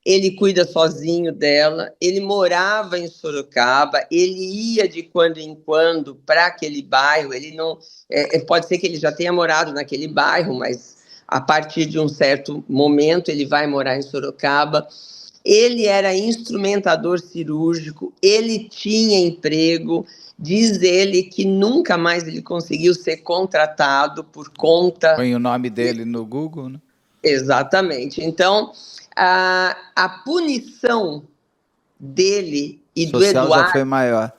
Ele cuida sozinho dela, ele morava em Sorocaba, ele ia de quando em quando para aquele bairro, ele não... pode ser que ele já tenha morado naquele bairro, mas a partir de um certo momento ele vai morar em Sorocaba. Ele era instrumentador cirúrgico, ele tinha emprego, diz ele que nunca mais ele conseguiu ser contratado por conta... Põe o nome dele no Google, né? Exatamente. Então, a punição dele e do Social já foi Eduardo maior.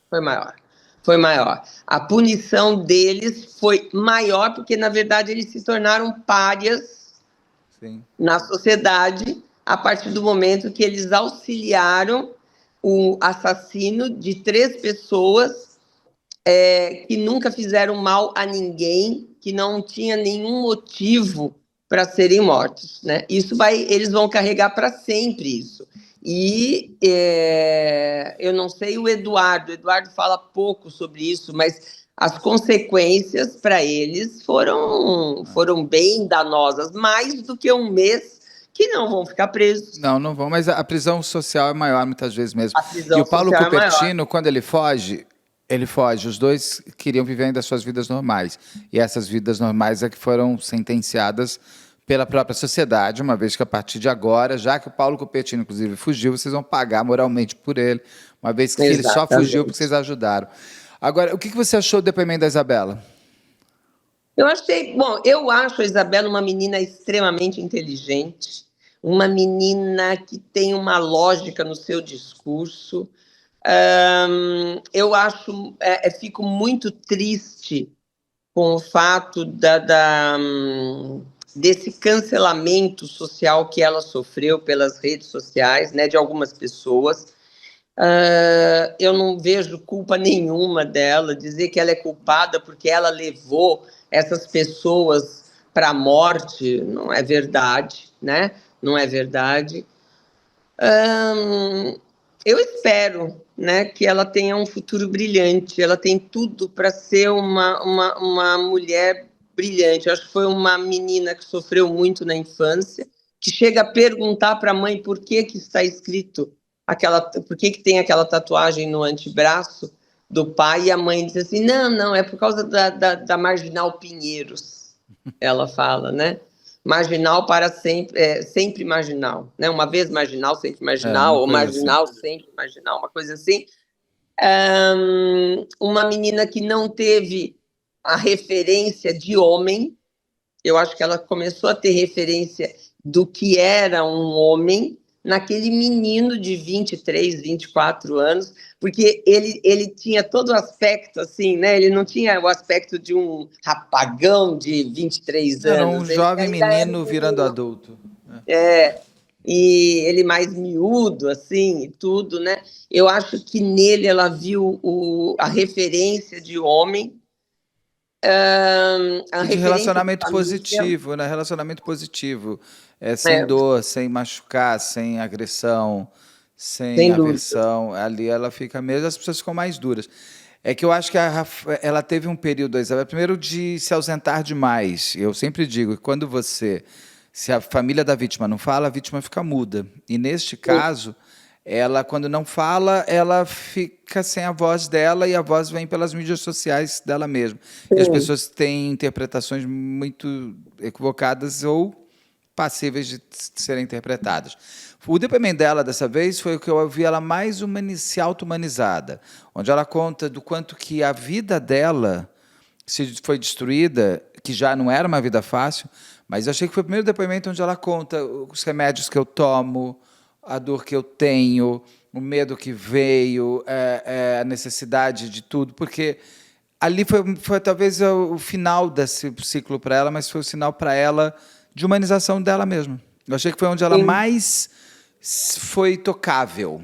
foi maior. Foi maior. A punição deles foi maior porque, na verdade, eles se tornaram párias Sim. na sociedade a partir do momento que eles auxiliaram o assassino de 3 pessoas que nunca fizeram mal a ninguém, que não tinha nenhum motivo para serem mortos, né? Eles vão carregar para sempre isso. E eu não sei o Eduardo fala pouco sobre isso, mas as consequências para eles foram bem danosas, mais do que um mês que não vão ficar presos. Não vão, mas a prisão social é maior muitas vezes mesmo. A E prisão o Paulo social é maior. Cupertino, quando ele foge. Os dois queriam viver ainda suas vidas normais. E essas vidas normais é que foram sentenciadas pela própria sociedade, uma vez que a partir de agora, já que o Paulo Cupertino, inclusive, fugiu, vocês vão pagar moralmente por ele, uma vez que ele só fugiu porque vocês ajudaram. Agora, o que você achou do depoimento da Isabela? Eu acho a Isabela uma menina extremamente inteligente, uma menina que tem uma lógica no seu discurso. Eu fico muito triste com o fato desse cancelamento social que ela sofreu pelas redes sociais, né, de algumas pessoas. Eu não vejo culpa nenhuma dela, dizer que ela é culpada porque ela levou essas pessoas para a morte, não é verdade, né? Não é verdade. Eu espero, né, que ela tenha um futuro brilhante. Ela tem tudo para ser uma mulher brilhante. Eu acho que foi uma menina que sofreu muito na infância, que chega a perguntar para a mãe por que está escrito por que tem aquela tatuagem no antebraço do pai, e a mãe diz assim, não, é por causa da Marginal Pinheiros, ela fala, né? Marginal para sempre, sempre marginal, né? Uma vez marginal, sempre marginal, ou marginal, assim. Sempre marginal, uma coisa assim. Uma menina que não teve a referência de homem, eu acho que ela começou a ter referência do que era um homem naquele menino de 23, 24 anos, porque ele tinha todo o aspecto assim, né? Ele não tinha o aspecto de um rapagão de 23 anos. Era um jovem menino virando adulto. E ele mais miúdo, assim, e tudo, né? Eu acho que nele ela viu a referência de homem, a E de referência relacionamento de família. positivo, né? Relacionamento positivo. Sem dor, sem machucar, sem agressão, sem aversão. Ali ela fica mesmo, as pessoas ficam mais duras. É que eu acho que ela teve um período, a Isabel, primeiro de se ausentar demais. Eu sempre digo que quando se a família da vítima não fala, a vítima fica muda. E neste caso, ela, quando não fala, ela fica sem a voz dela e a voz vem pelas mídias sociais dela mesma. E as pessoas têm interpretações muito equivocadas ou passíveis de serem interpretadas. O depoimento dela dessa vez foi o que eu ouvi ela mais se auto-humanizada, onde ela conta do quanto que a vida dela foi destruída, que já não era uma vida fácil, mas eu achei que foi o primeiro depoimento onde ela conta os remédios que eu tomo, a dor que eu tenho, o medo que veio, a necessidade de tudo, porque ali foi talvez o final desse ciclo para ela, mas foi o sinal para ela de humanização dela mesma. Eu achei que foi onde ela mais foi tocável.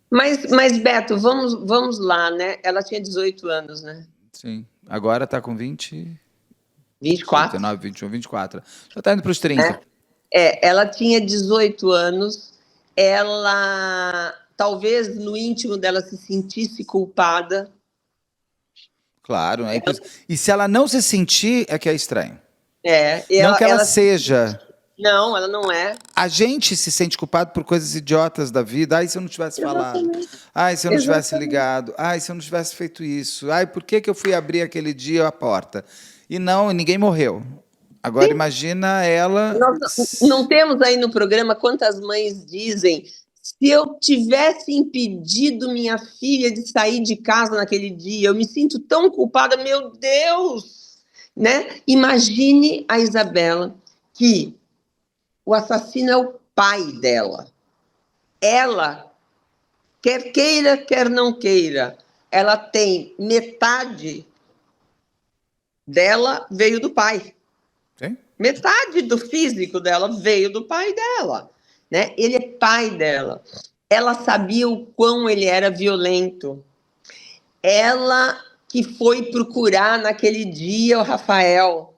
Mas Beto, vamos lá, né? Ela tinha 18 anos, né? Sim. Agora está com 20... 24. 19, 21, 24. Já está indo para os 30. Ela tinha 18 anos. Ela, talvez no íntimo dela, se sentisse culpada. Claro. E se ela não se sentir, é que é estranho. Não que ela seja. Não, ela não é. A gente se sente culpado por coisas idiotas da vida. Ai, se eu não tivesse falado. Ai, se eu não tivesse ligado. Ai, se eu não tivesse feito isso. Ai, por que eu fui abrir aquele dia a porta? E ninguém morreu. Agora, imagina ela... Nós não temos aí no programa quantas mães dizem: se eu tivesse impedido minha filha de sair de casa naquele dia, eu me sinto tão culpada, meu Deus! Né? Imagine a Isabela, que O assassino é o pai dela. Ela, quer queira, quer não queira, ela tem metade dela veio do pai. Sim. Metade do físico dela veio do pai dela, né? Ele é pai dela. Ela sabia o quão ele era violento. Ela que foi procurar naquele dia o Rafael.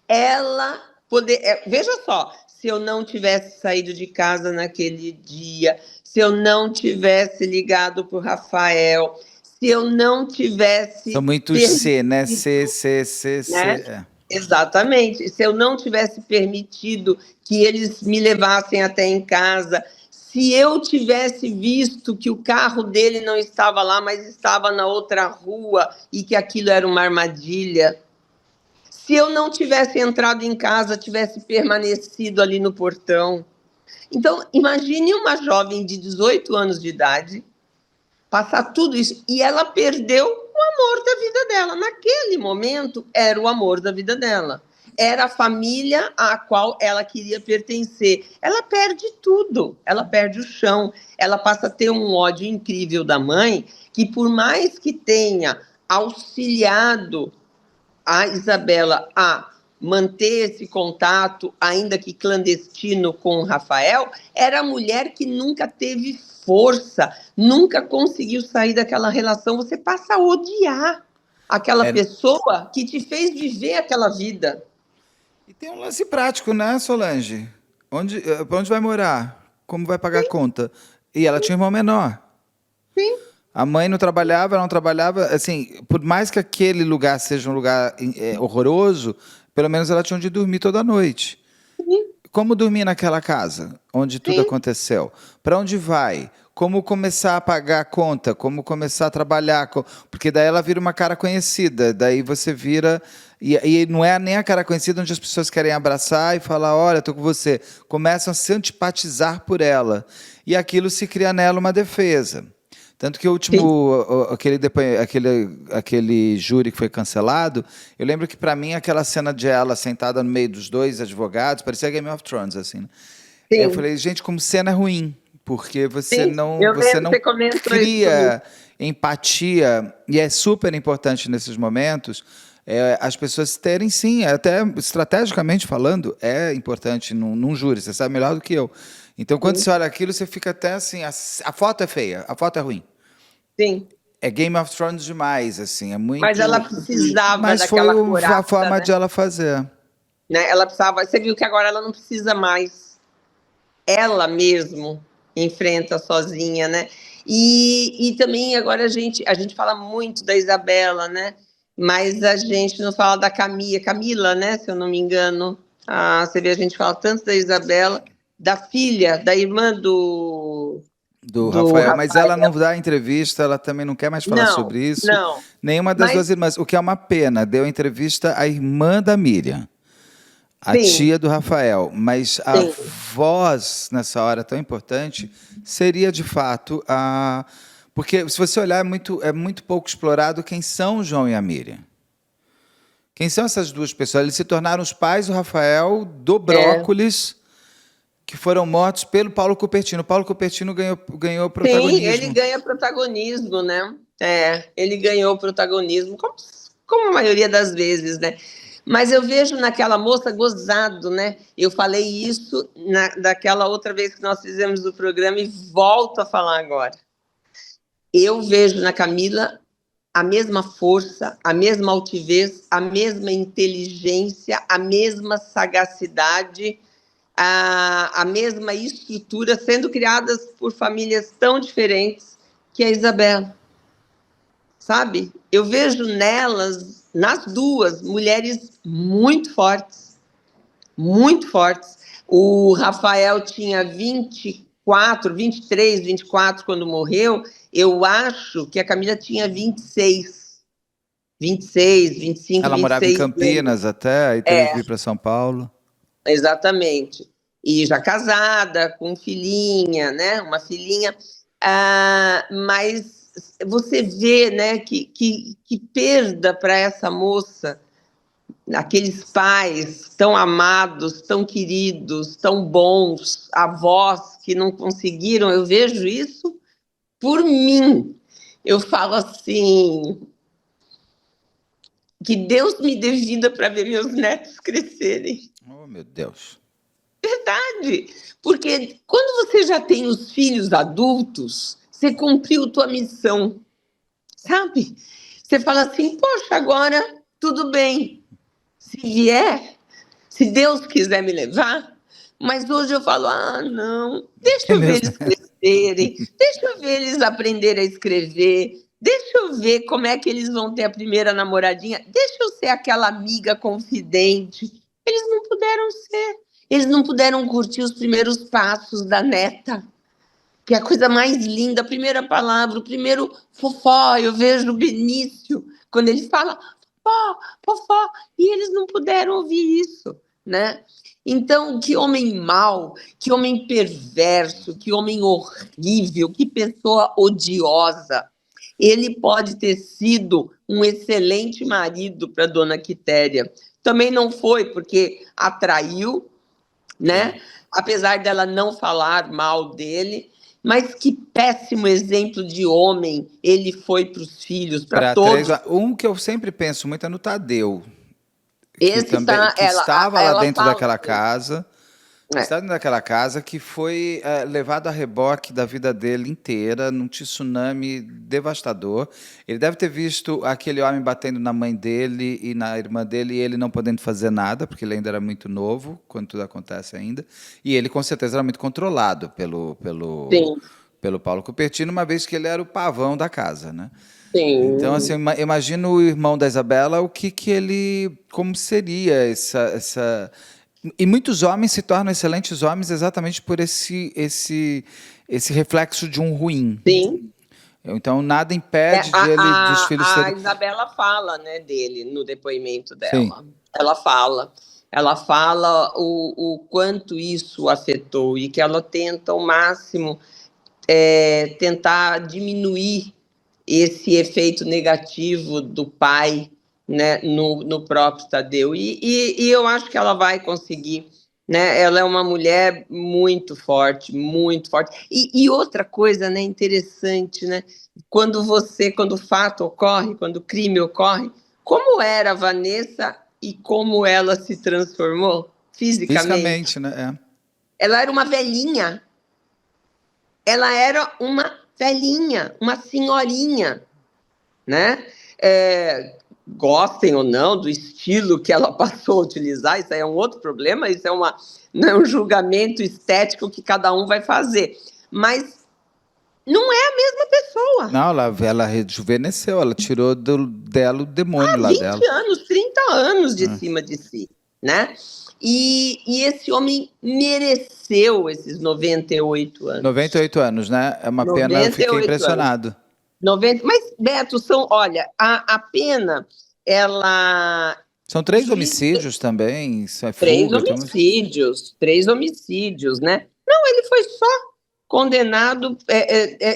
Ela poder. Veja só, se eu não tivesse saído de casa naquele dia, se eu não tivesse ligado para o Rafael, se eu não São tivesse muitos C, né? permitido, C. né? Exatamente. Se eu não tivesse permitido que eles me levassem até em casa, se eu tivesse visto que o carro dele não estava lá, mas estava na outra rua e que aquilo era uma armadilha, se eu não tivesse entrado em casa, tivesse permanecido ali no portão. Então, imagine uma jovem de 18 anos de idade passar tudo isso e ela perdeu o amor da vida dela. Naquele momento, era o amor da vida dela. Era a família à qual ela queria pertencer. Ela perde tudo, ela perde o chão, ela passa a ter um ódio incrível da mãe, que por mais que tenha auxiliado a Isabela a manter esse contato, ainda que clandestino, com o Rafael, era a mulher que nunca teve força, nunca conseguiu sair daquela relação. Você passa a odiar aquela É, pessoa que te fez viver aquela vida. e tem um lance prático, né, Solange? Para onde vai morar? Como vai pagar a conta? E ela tinha um irmão menor. Sim, A mãe não trabalhava, ela não trabalhava. Assim, por mais que aquele lugar seja um lugar horroroso, pelo menos ela tinha onde dormir toda noite. sim, Como dormir naquela casa onde tudo sim, aconteceu? Para onde vai? Como começar a pagar a conta? Como começar a trabalhar? Porque daí ela vira uma cara conhecida. Daí você vira. E não é nem a cara conhecida onde as pessoas querem abraçar e falar: olha, estou com você. Começam a se antipatizar por ela. E aquilo se cria nela uma defesa. Tanto que o sim. último, aquele júri que foi cancelado, eu lembro que para mim aquela cena de ela sentada no meio dos dois advogados parecia Game of Thrones, assim. Né? Eu Sim, falei, gente, como cena é ruim, porque sim. Eu você lembro que não você comentou isso comigo. cria empatia, e é super importante nesses momentos as pessoas terem, sim, até estrategicamente falando, é importante num júri, você sabe melhor do que eu. Então, quando Sim, você olha aquilo, você fica até assim, a foto é feia, a foto é ruim. sim. É Game of Thrones demais, assim, é Mas ela muito. precisava Mas foi daquela a coraça, forma né? de ela fazer. Né? Ela precisava. Você viu que agora ela não precisa mais. Ela mesmo enfrenta sozinha, né? E também agora a gente fala muito da Isabela, né? Mas a gente não fala da Camila, né? Se eu não me engano. Ah, você vê, a gente fala tanto da Isabela, da filha, da irmã Do do Rafael, mas ela não Rafael. dá entrevista, ela também não quer mais falar Não, sobre isso. não. Nenhuma das duas Mas irmãs, o que é uma pena. Deu entrevista à irmã da Miriam, a sim, tia do Rafael, mas a sim. voz nessa hora tão importante seria de fato a. Porque se você olhar, é muito pouco explorado quem são o João e a Miriam. Quem são essas duas pessoas? Eles se tornaram os pais do Rafael, do É. Brócolis, que foram mortos pelo Paulo Cupertino. O Paulo Cupertino ganhou Sim, ele protagonismo. ganha protagonismo, né? Ele ganhou protagonismo, como a maioria das vezes, né? Mas eu vejo naquela moça gozado, né? Eu falei isso daquela outra vez que nós fizemos o programa e volto a falar agora. Eu vejo na Camila a mesma força, a mesma altivez, a mesma inteligência, a mesma sagacidade, a mesma estrutura, sendo criadas por famílias tão diferentes que a Isabela, sabe? Eu vejo nelas, nas duas, mulheres muito fortes, muito fortes. O Rafael tinha 24, 23, 24 quando morreu. Eu acho que a Camila tinha 26, 25, Ela morava em 26 anos. Campinas até, aí teve que vir para São Paulo. Exatamente. E já casada, com filhinha, né? Uma filhinha. Mas você vê, né, que perda para essa moça. aqueles pais tão amados, tão queridos, tão bons, avós que não conseguiram, eu vejo isso por mim. Eu falo assim, que Deus me dê vida para ver meus netos crescerem. Oh, meu Deus. Verdade, porque quando você já tem os filhos adultos, você cumpriu tua missão, sabe? Você fala assim, poxa, agora tudo bem, se vier, se Deus quiser me levar, mas hoje eu falo, não, deixa É eu ver mesmo? eles crescerem, deixa eu ver eles aprenderem a escrever, deixa eu ver como é que eles vão ter a primeira namoradinha, deixa eu ser aquela amiga confidente. Eles não puderam ser, eles não puderam curtir os primeiros passos da neta, que é a coisa mais linda, a primeira palavra, o primeiro fofó. Eu vejo o Benício, quando ele fala fofó, fofó, e eles não puderam ouvir isso, né? Então, que homem mau, que homem perverso, que homem horrível, que pessoa odiosa. Ele pode ter sido um excelente marido para Dona Quitéria. Também não foi, porque atraiu, né? Apesar dela não falar mal dele, mas que péssimo exemplo de homem ele foi para os filhos, para Para três. todos. Um que eu sempre penso muito é no Tadeu, que Esse também tá, que estava lá ela dentro fala daquela assim, casa. é, Estava dentro daquela casa que foi levado a reboque da vida dele inteira, num tsunami devastador. Ele deve ter visto aquele homem batendo na mãe dele e na irmã dele, e ele não podendo fazer nada, porque ele ainda era muito novo, quando tudo acontece ainda. E ele, com certeza, era muito controlado sim, pelo Paulo Cupertino, uma vez que ele era o pavão da casa, né? Então, assim, sim, imagino o irmão da Isabela, o que ele, como seria essa. E muitos homens se tornam excelentes homens exatamente por esse reflexo de um ruim. sim. Então, nada impede de os filhos A serem. Isabela fala, né, dele no depoimento Sim, dela. Ela fala o quanto isso afetou e que ela tenta ao máximo tentar diminuir esse efeito negativo do pai, né, no próprio Tadeu. E eu acho que ela vai conseguir. Né? Ela é uma mulher muito forte, muito forte. E outra coisa, né, interessante, né? Quando o fato ocorre, quando o crime ocorre, como era a Vanessa e como ela se transformou fisicamente. fisicamente, né? Ela era uma velhinha, ela era uma velhinha, uma senhorinha, né? Gostem ou não do estilo que ela passou a utilizar, isso aí é um outro problema, isso não é um julgamento estético que cada um vai fazer. Mas não é a mesma pessoa. Não, ela rejuvenesceu, ela tirou dela o demônio Há lá dela. 20 anos, 30 anos de cima de si, né? E esse homem mereceu esses 98 anos. 98 anos, né? É uma pena, eu fiquei 98 anos. impressionado. 90, mas, Beto, olha, a pena, ela. São 3 homicídios também, isso é Três fuga, tem uns... homicídios, três homicídios, né? Não, ele foi só condenado,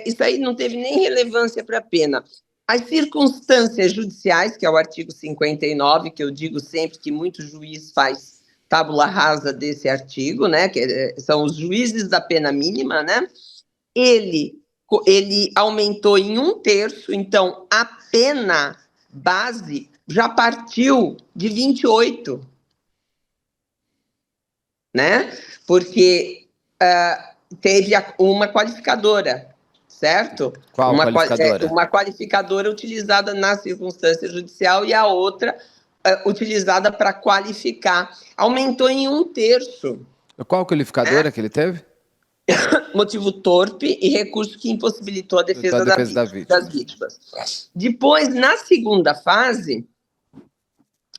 isso aí não teve nem relevância para a pena. As circunstâncias judiciais, que é o artigo 59, que eu digo sempre que muito juiz faz tábula rasa desse artigo, né? Que são os juízes da pena mínima, né? Ele, ele aumentou em 1/3, então a pena base já partiu de 28, né? Porque teve uma qualificadora, certo? Qual qualificadora? Uma qualificadora utilizada na circunstância judicial e a outra utilizada para qualificar. Aumentou em 1/3. Qual qualificadora que ele teve? Motivo torpe e recurso que impossibilitou a Da defesa defesa da das vítima. vítimas. Depois, na segunda fase,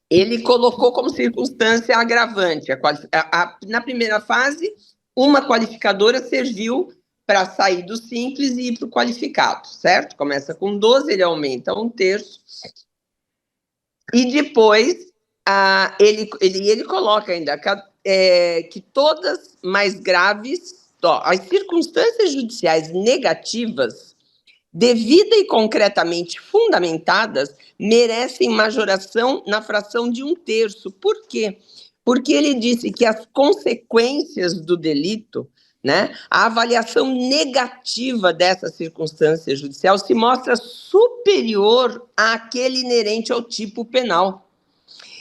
ele colocou como circunstância agravante. Na primeira fase, uma qualificadora serviu para sair do simples e ir para o qualificado, certo? Começa com 12, ele aumenta 1/3. E depois, ele coloca ainda que todas mais graves, as circunstâncias judiciais negativas devida e concretamente fundamentadas, merecem majoração na fração de 1/3. Por quê? Porque ele disse que as consequências do delito, né, a avaliação negativa dessa circunstância judicial se mostra superior àquele inerente ao tipo penal.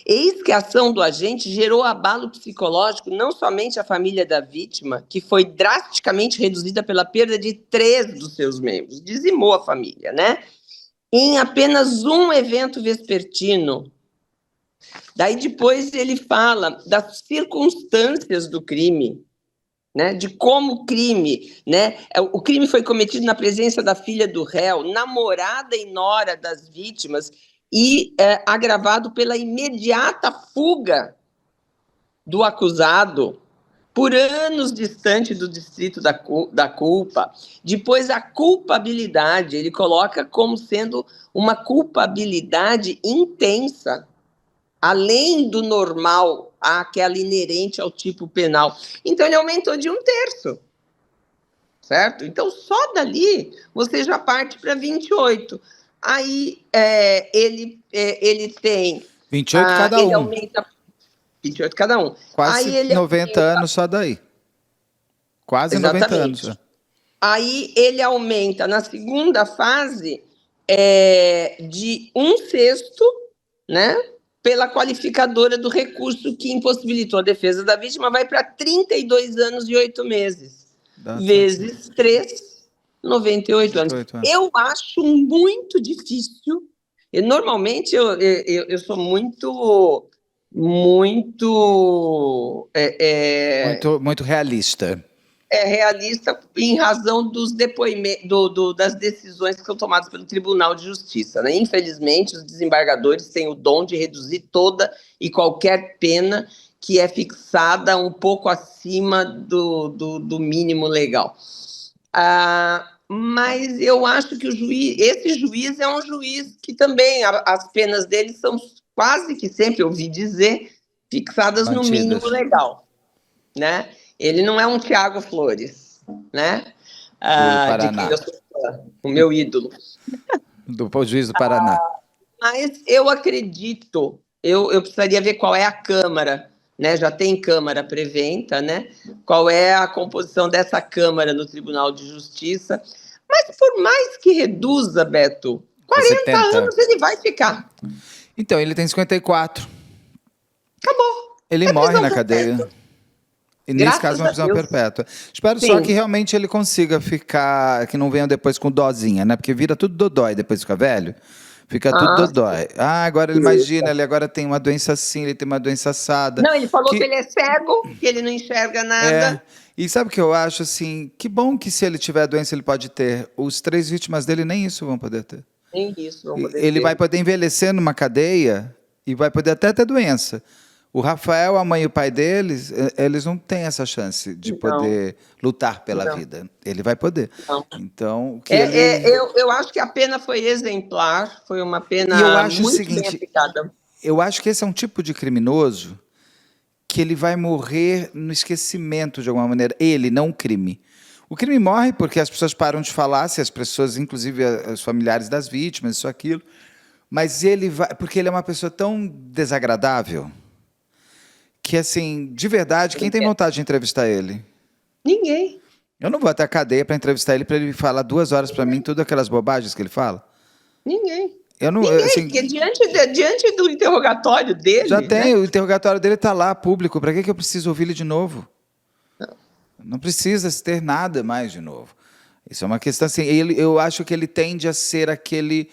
Eis que a ação do agente gerou abalo psicológico não somente à família da vítima, que foi drasticamente reduzida pela perda de 3 dos seus membros, dizimou a família, né? Em apenas um evento vespertino. Daí depois ele fala das circunstâncias do crime, né? De como o crime, né? O crime foi cometido na presença da filha do réu, namorada e nora das vítimas, e agravado pela imediata fuga do acusado por anos distante do distrito da culpa. Depois, a culpabilidade, ele coloca como sendo uma culpabilidade intensa, além do normal, aquela inerente ao tipo penal. Então, ele aumentou de 1/3, certo? Então, só dali você já parte para 28. Aí ele tem... 28 cada ele um. aumenta 28 cada um. Quase Aí ele 90 aumenta, anos só daí. Quase 90 anos. exatamente. Aí ele aumenta na segunda fase de 1/6, né? Pela qualificadora do recurso que impossibilitou a defesa da vítima, vai para 32 anos e 8 meses. Vezes 3, 98 anos. 98 anos. Eu acho muito difícil. Normalmente eu sou muito Muito realista. realista em razão dos depoimentos, das decisões que são tomadas pelo Tribunal de Justiça, né? Infelizmente, os desembargadores têm o dom de reduzir toda e qualquer pena que é fixada um pouco acima do mínimo legal. Mas eu acho que esse juiz é um juiz que também as penas dele são quase que sempre, ouvi dizer, fixadas no mínimo legal, né? Ele não é um Tiago Flores, né? De quem eu sou fã, o meu ídolo. Do juiz do Paraná. Mas eu acredito, eu precisaria ver qual é a Câmara, né? Já tem Câmara preventa, né? Qual é a composição dessa Câmara no Tribunal de Justiça. Mas por mais que reduza, Beto, 40 anos ele vai ficar. Então, ele tem 54. Acabou. Ele morre na cadeia. E nesse caso, uma prisão perpétua. Espero só que realmente ele consiga ficar, que não venha depois com dozinha, né? Porque vira tudo dodói depois que fica velho. Fica tudo dodói. Agora ele imagina, ele agora tem uma doença assim, ele tem uma doença assada. Não, ele falou que ele é cego, que ele não enxerga nada. E sabe o que eu acho, assim? Que bom que se ele tiver a doença, ele pode ter. Os 3 vítimas dele nem isso vão poder ter. Nem isso vão poder ter. Ele vai poder envelhecer numa cadeia e vai poder até ter doença. O Rafael, a mãe e o pai deles, eles não têm essa chance de poder lutar pela vida. Ele vai poder. Então, eu acho que a pena foi exemplar, foi uma pena muito bem aplicada. Eu acho que esse é um tipo de criminoso que ele vai morrer no esquecimento de alguma maneira. Ele, não o crime. O crime morre porque as pessoas param de falar, se as pessoas, inclusive os familiares das vítimas, isso, aquilo. Mas ele vai, porque ele é uma pessoa tão desagradável que, assim, de verdade, quem tem vontade de entrevistar ele? Ninguém. Eu não vou até a cadeia para entrevistar ele, para ele falar 2 horas para mim, tudo aquelas bobagens que ele fala. Ninguém. Eu não, Ninguém, assim, porque diante do interrogatório dele... Já tem, né? O interrogatório dele está lá, público. Para que eu preciso ouvir ele de novo? Não precisa ter nada mais de novo. Isso é uma questão assim, eu acho que ele tende a ser aquele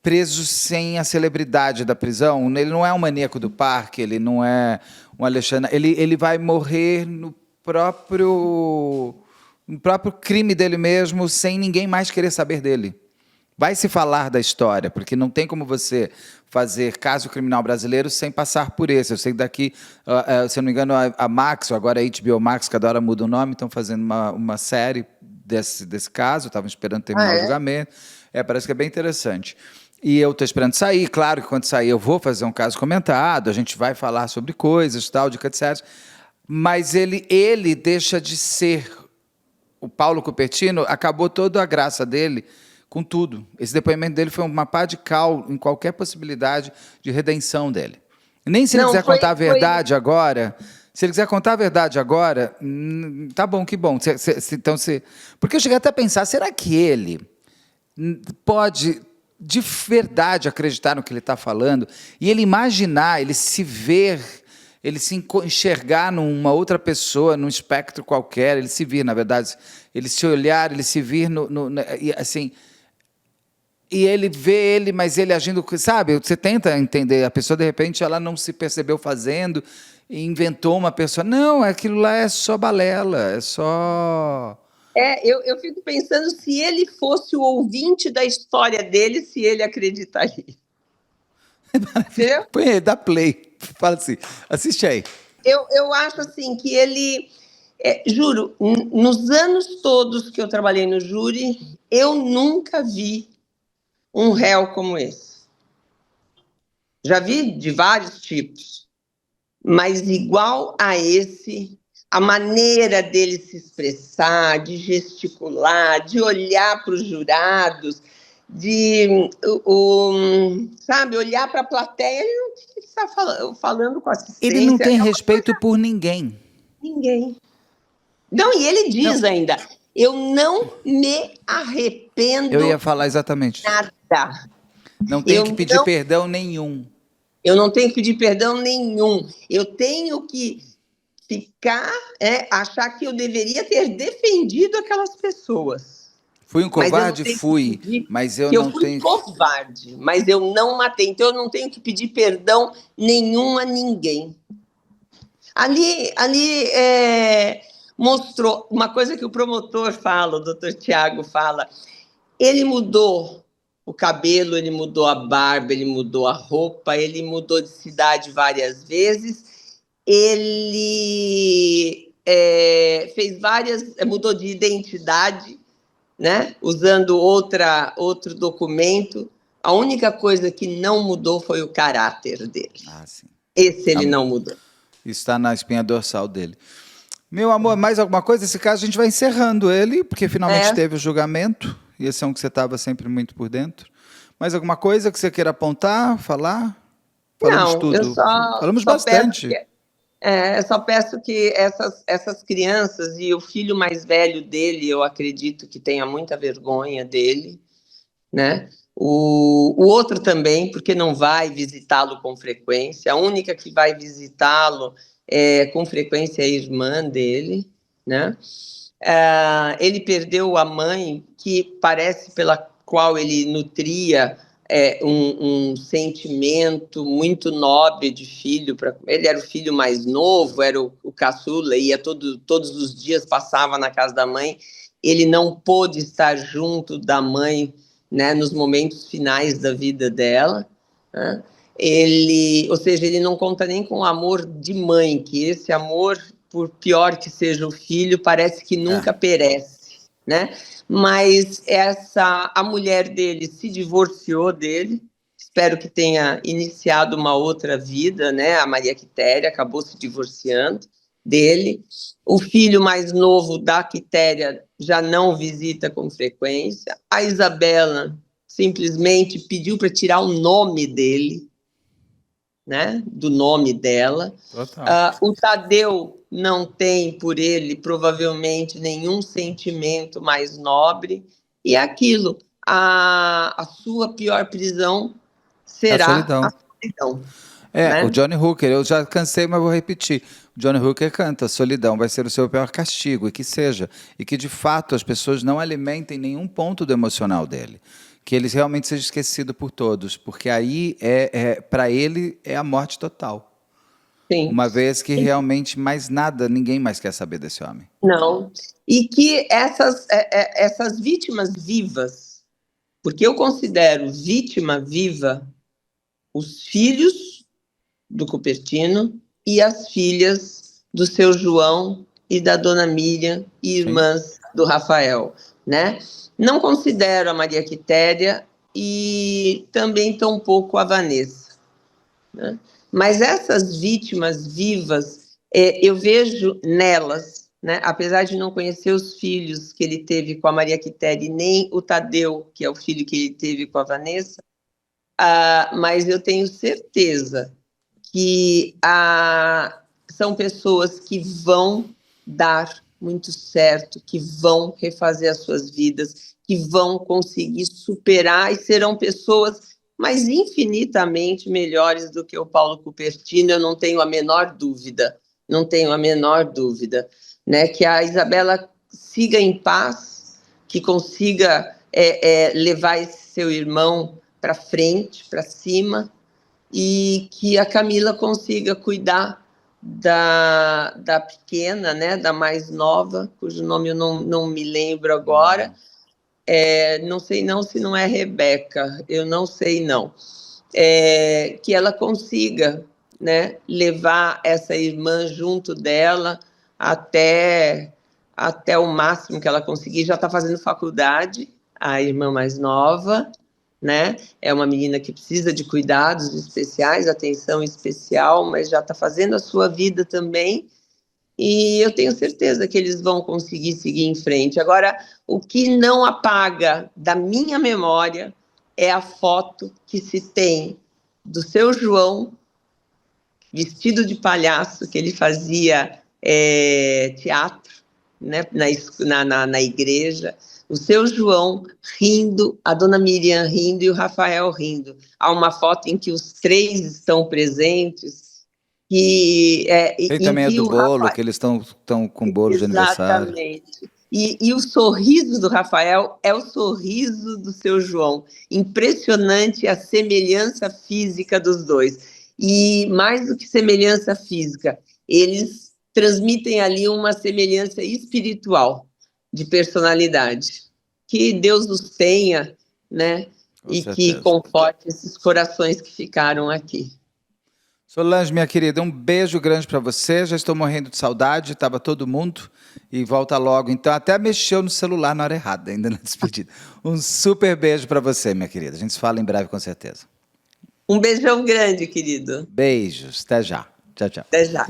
preso sem a celebridade da prisão. Ele não é um maníaco do parque, ele não é um Alexandre... Ele vai morrer no próprio crime dele mesmo, sem ninguém mais querer saber dele. Vai se falar da história, porque não tem como você fazer caso criminal brasileiro sem passar por esse. Eu sei que daqui, se eu não me engano, a Max, ou agora a HBO Max, cada hora muda o nome, estão fazendo uma série desse caso, estavam esperando terminar o julgamento. Parece que é bem interessante. E eu estou esperando sair, claro que quando sair eu vou fazer um caso comentado, a gente vai falar sobre coisas, tal, de etc. Mas ele deixa de ser... O Paulo Cupertino, acabou toda a graça dele com tudo. Esse depoimento dele foi uma pá de cal em qualquer possibilidade de redenção dele. Nem se ele quiser contar a verdade agora. Se ele quiser contar a verdade agora, tá bom, que bom. Então, porque eu cheguei até a pensar, será que ele pode de verdade acreditar no que ele está falando e ele imaginar, ele se ver, ele se enxergar numa outra pessoa, num espectro qualquer, ele se vir, na verdade, ele se olhar, ele se vir assim, e ele vê ele, mas ele agindo, sabe? Você tenta entender, a pessoa de repente ela não se percebeu fazendo e inventou uma pessoa. Não, aquilo lá é só balela, é só... Eu fico pensando se ele fosse o ouvinte da história dele, se ele acreditaria. Põe aí, dá play. Fala assim, assiste aí. Eu acho assim que ele... juro, nos anos todos que eu trabalhei no júri, eu nunca vi um réu como esse. Já vi de vários tipos, mas igual a esse... A maneira dele se expressar, de gesticular, de olhar para os jurados, sabe, olhar para a plateia, ele não está falando com assistência. Ele não tem respeito por ninguém. Ninguém. Não, e ele diz ainda, eu não me arrependo. Eu ia falar exatamente. Nada. Não tenho que pedir perdão nenhum. Eu não tenho que pedir perdão nenhum. Eu tenho que achar que eu deveria ter defendido aquelas pessoas. Fui um covarde? Fui, mas eu não tenho... Eu fui covarde, mas eu não matei. Então, eu não tenho que pedir perdão nenhum a ninguém. Ali mostrou uma coisa que o promotor fala, o doutor Tiago fala. Ele mudou o cabelo, ele mudou a barba, ele mudou a roupa, ele mudou de cidade várias vezes. Ele mudou de identidade, né? Usando outro documento. A única coisa que não mudou foi o caráter dele. Sim. Esse ele não mudou. Isso está na espinha dorsal dele. Meu amor, mais alguma coisa? Esse caso a gente vai encerrando ele, porque finalmente teve o julgamento. E esse é um que você estava sempre muito por dentro. Mais alguma coisa que você queira apontar, falar? Falamos tudo. Falamos bastante. Eu só peço que essas crianças e o filho mais velho dele, eu acredito que tenha muita vergonha dele, né? O outro também, porque não vai visitá-lo com frequência. A única que vai visitá-lo com frequência é a irmã dele, né? Ele perdeu a mãe, que parece pela qual ele nutria um sentimento muito nobre de filho. Ele era o filho mais novo, era o caçula, ia todos os dias, passava na casa da mãe. Ele não pôde estar junto da mãe, né, nos momentos finais da vida dela, né? Ou seja, ele não conta nem com o amor de mãe, que esse amor, por pior que seja o filho, parece que nunca perece, né? Mas a mulher dele se divorciou dele, espero que tenha iniciado uma outra vida, né? A Maria Quitéria acabou se divorciando dele. O filho mais novo da Quitéria já não visita com frequência. A Isabela simplesmente pediu para tirar o nome dele, né? Do nome dela. O Tadeu não tem por ele, provavelmente, nenhum sentimento mais nobre. E aquilo, a sua pior prisão será a solidão. Né? O Johnny Hooker, eu já cansei, mas vou repetir. O Johnny Hooker canta, solidão vai ser o seu pior castigo, e que seja. E que, de fato, as pessoas não alimentem nenhum ponto do emocional dele. Que ele realmente seja esquecido por todos, porque aí, para ele, é a morte total. Sim. Uma vez que realmente mais nada, ninguém mais quer saber desse homem. Não. E que essas vítimas vivas, porque eu considero vítima viva os filhos do Cupertino e as filhas do seu João e da dona Miriam, e irmãs do Rafael, né? Não considero a Maria Quitéria e também tampouco a Vanessa, né? Mas essas vítimas vivas, eu vejo nelas né? Apesar de não conhecer os filhos que ele teve com a Maria Quitéria, nem o Tadeu, que é o filho que ele teve com a Vanessa, mas eu tenho certeza que são pessoas que vão dar muito certo, que vão refazer as suas vidas, que vão conseguir superar e serão pessoas mas infinitamente melhores do que o Paulo Cupertino, eu não tenho a menor dúvida, não tenho a menor dúvida, né? Que a Isabela siga em paz, que consiga levar esse seu irmão para frente, para cima, e que a Camila consiga cuidar da pequena, né, da mais nova, cujo nome eu não me lembro agora. Não sei não se não é Rebeca, eu não sei não. Que ela consiga, né, levar essa irmã junto dela até o máximo que ela conseguir. Já está fazendo faculdade, a irmã mais nova, né? É uma menina que precisa de cuidados especiais, atenção especial, mas já está fazendo a sua vida também. E eu tenho certeza que eles vão conseguir seguir em frente. Agora, o que não apaga da minha memória é a foto que se tem do seu João vestido de palhaço, que ele fazia teatro, né, na igreja, o seu João rindo, a dona Miriam rindo e o Rafael rindo. Há uma foto em que os três estão presentes. Tem também a do bolo, que eles estão com bolo de aniversário. Exatamente. E o sorriso do Rafael é o sorriso do seu João. Impressionante a semelhança física dos dois. E mais do que semelhança física, eles transmitem ali uma semelhança espiritual de personalidade. Que Deus os tenha, né? E que conforte esses corações que ficaram aqui. Solange, minha querida, um beijo grande para você. Já estou morrendo de saudade, estava todo mundo. E volta logo. Então, até mexeu no celular na hora errada, ainda na despedida. Um super beijo para você, minha querida. A gente se fala em breve, com certeza. Um beijão grande, querido. Beijos. Até já. Tchau, tchau. Até já.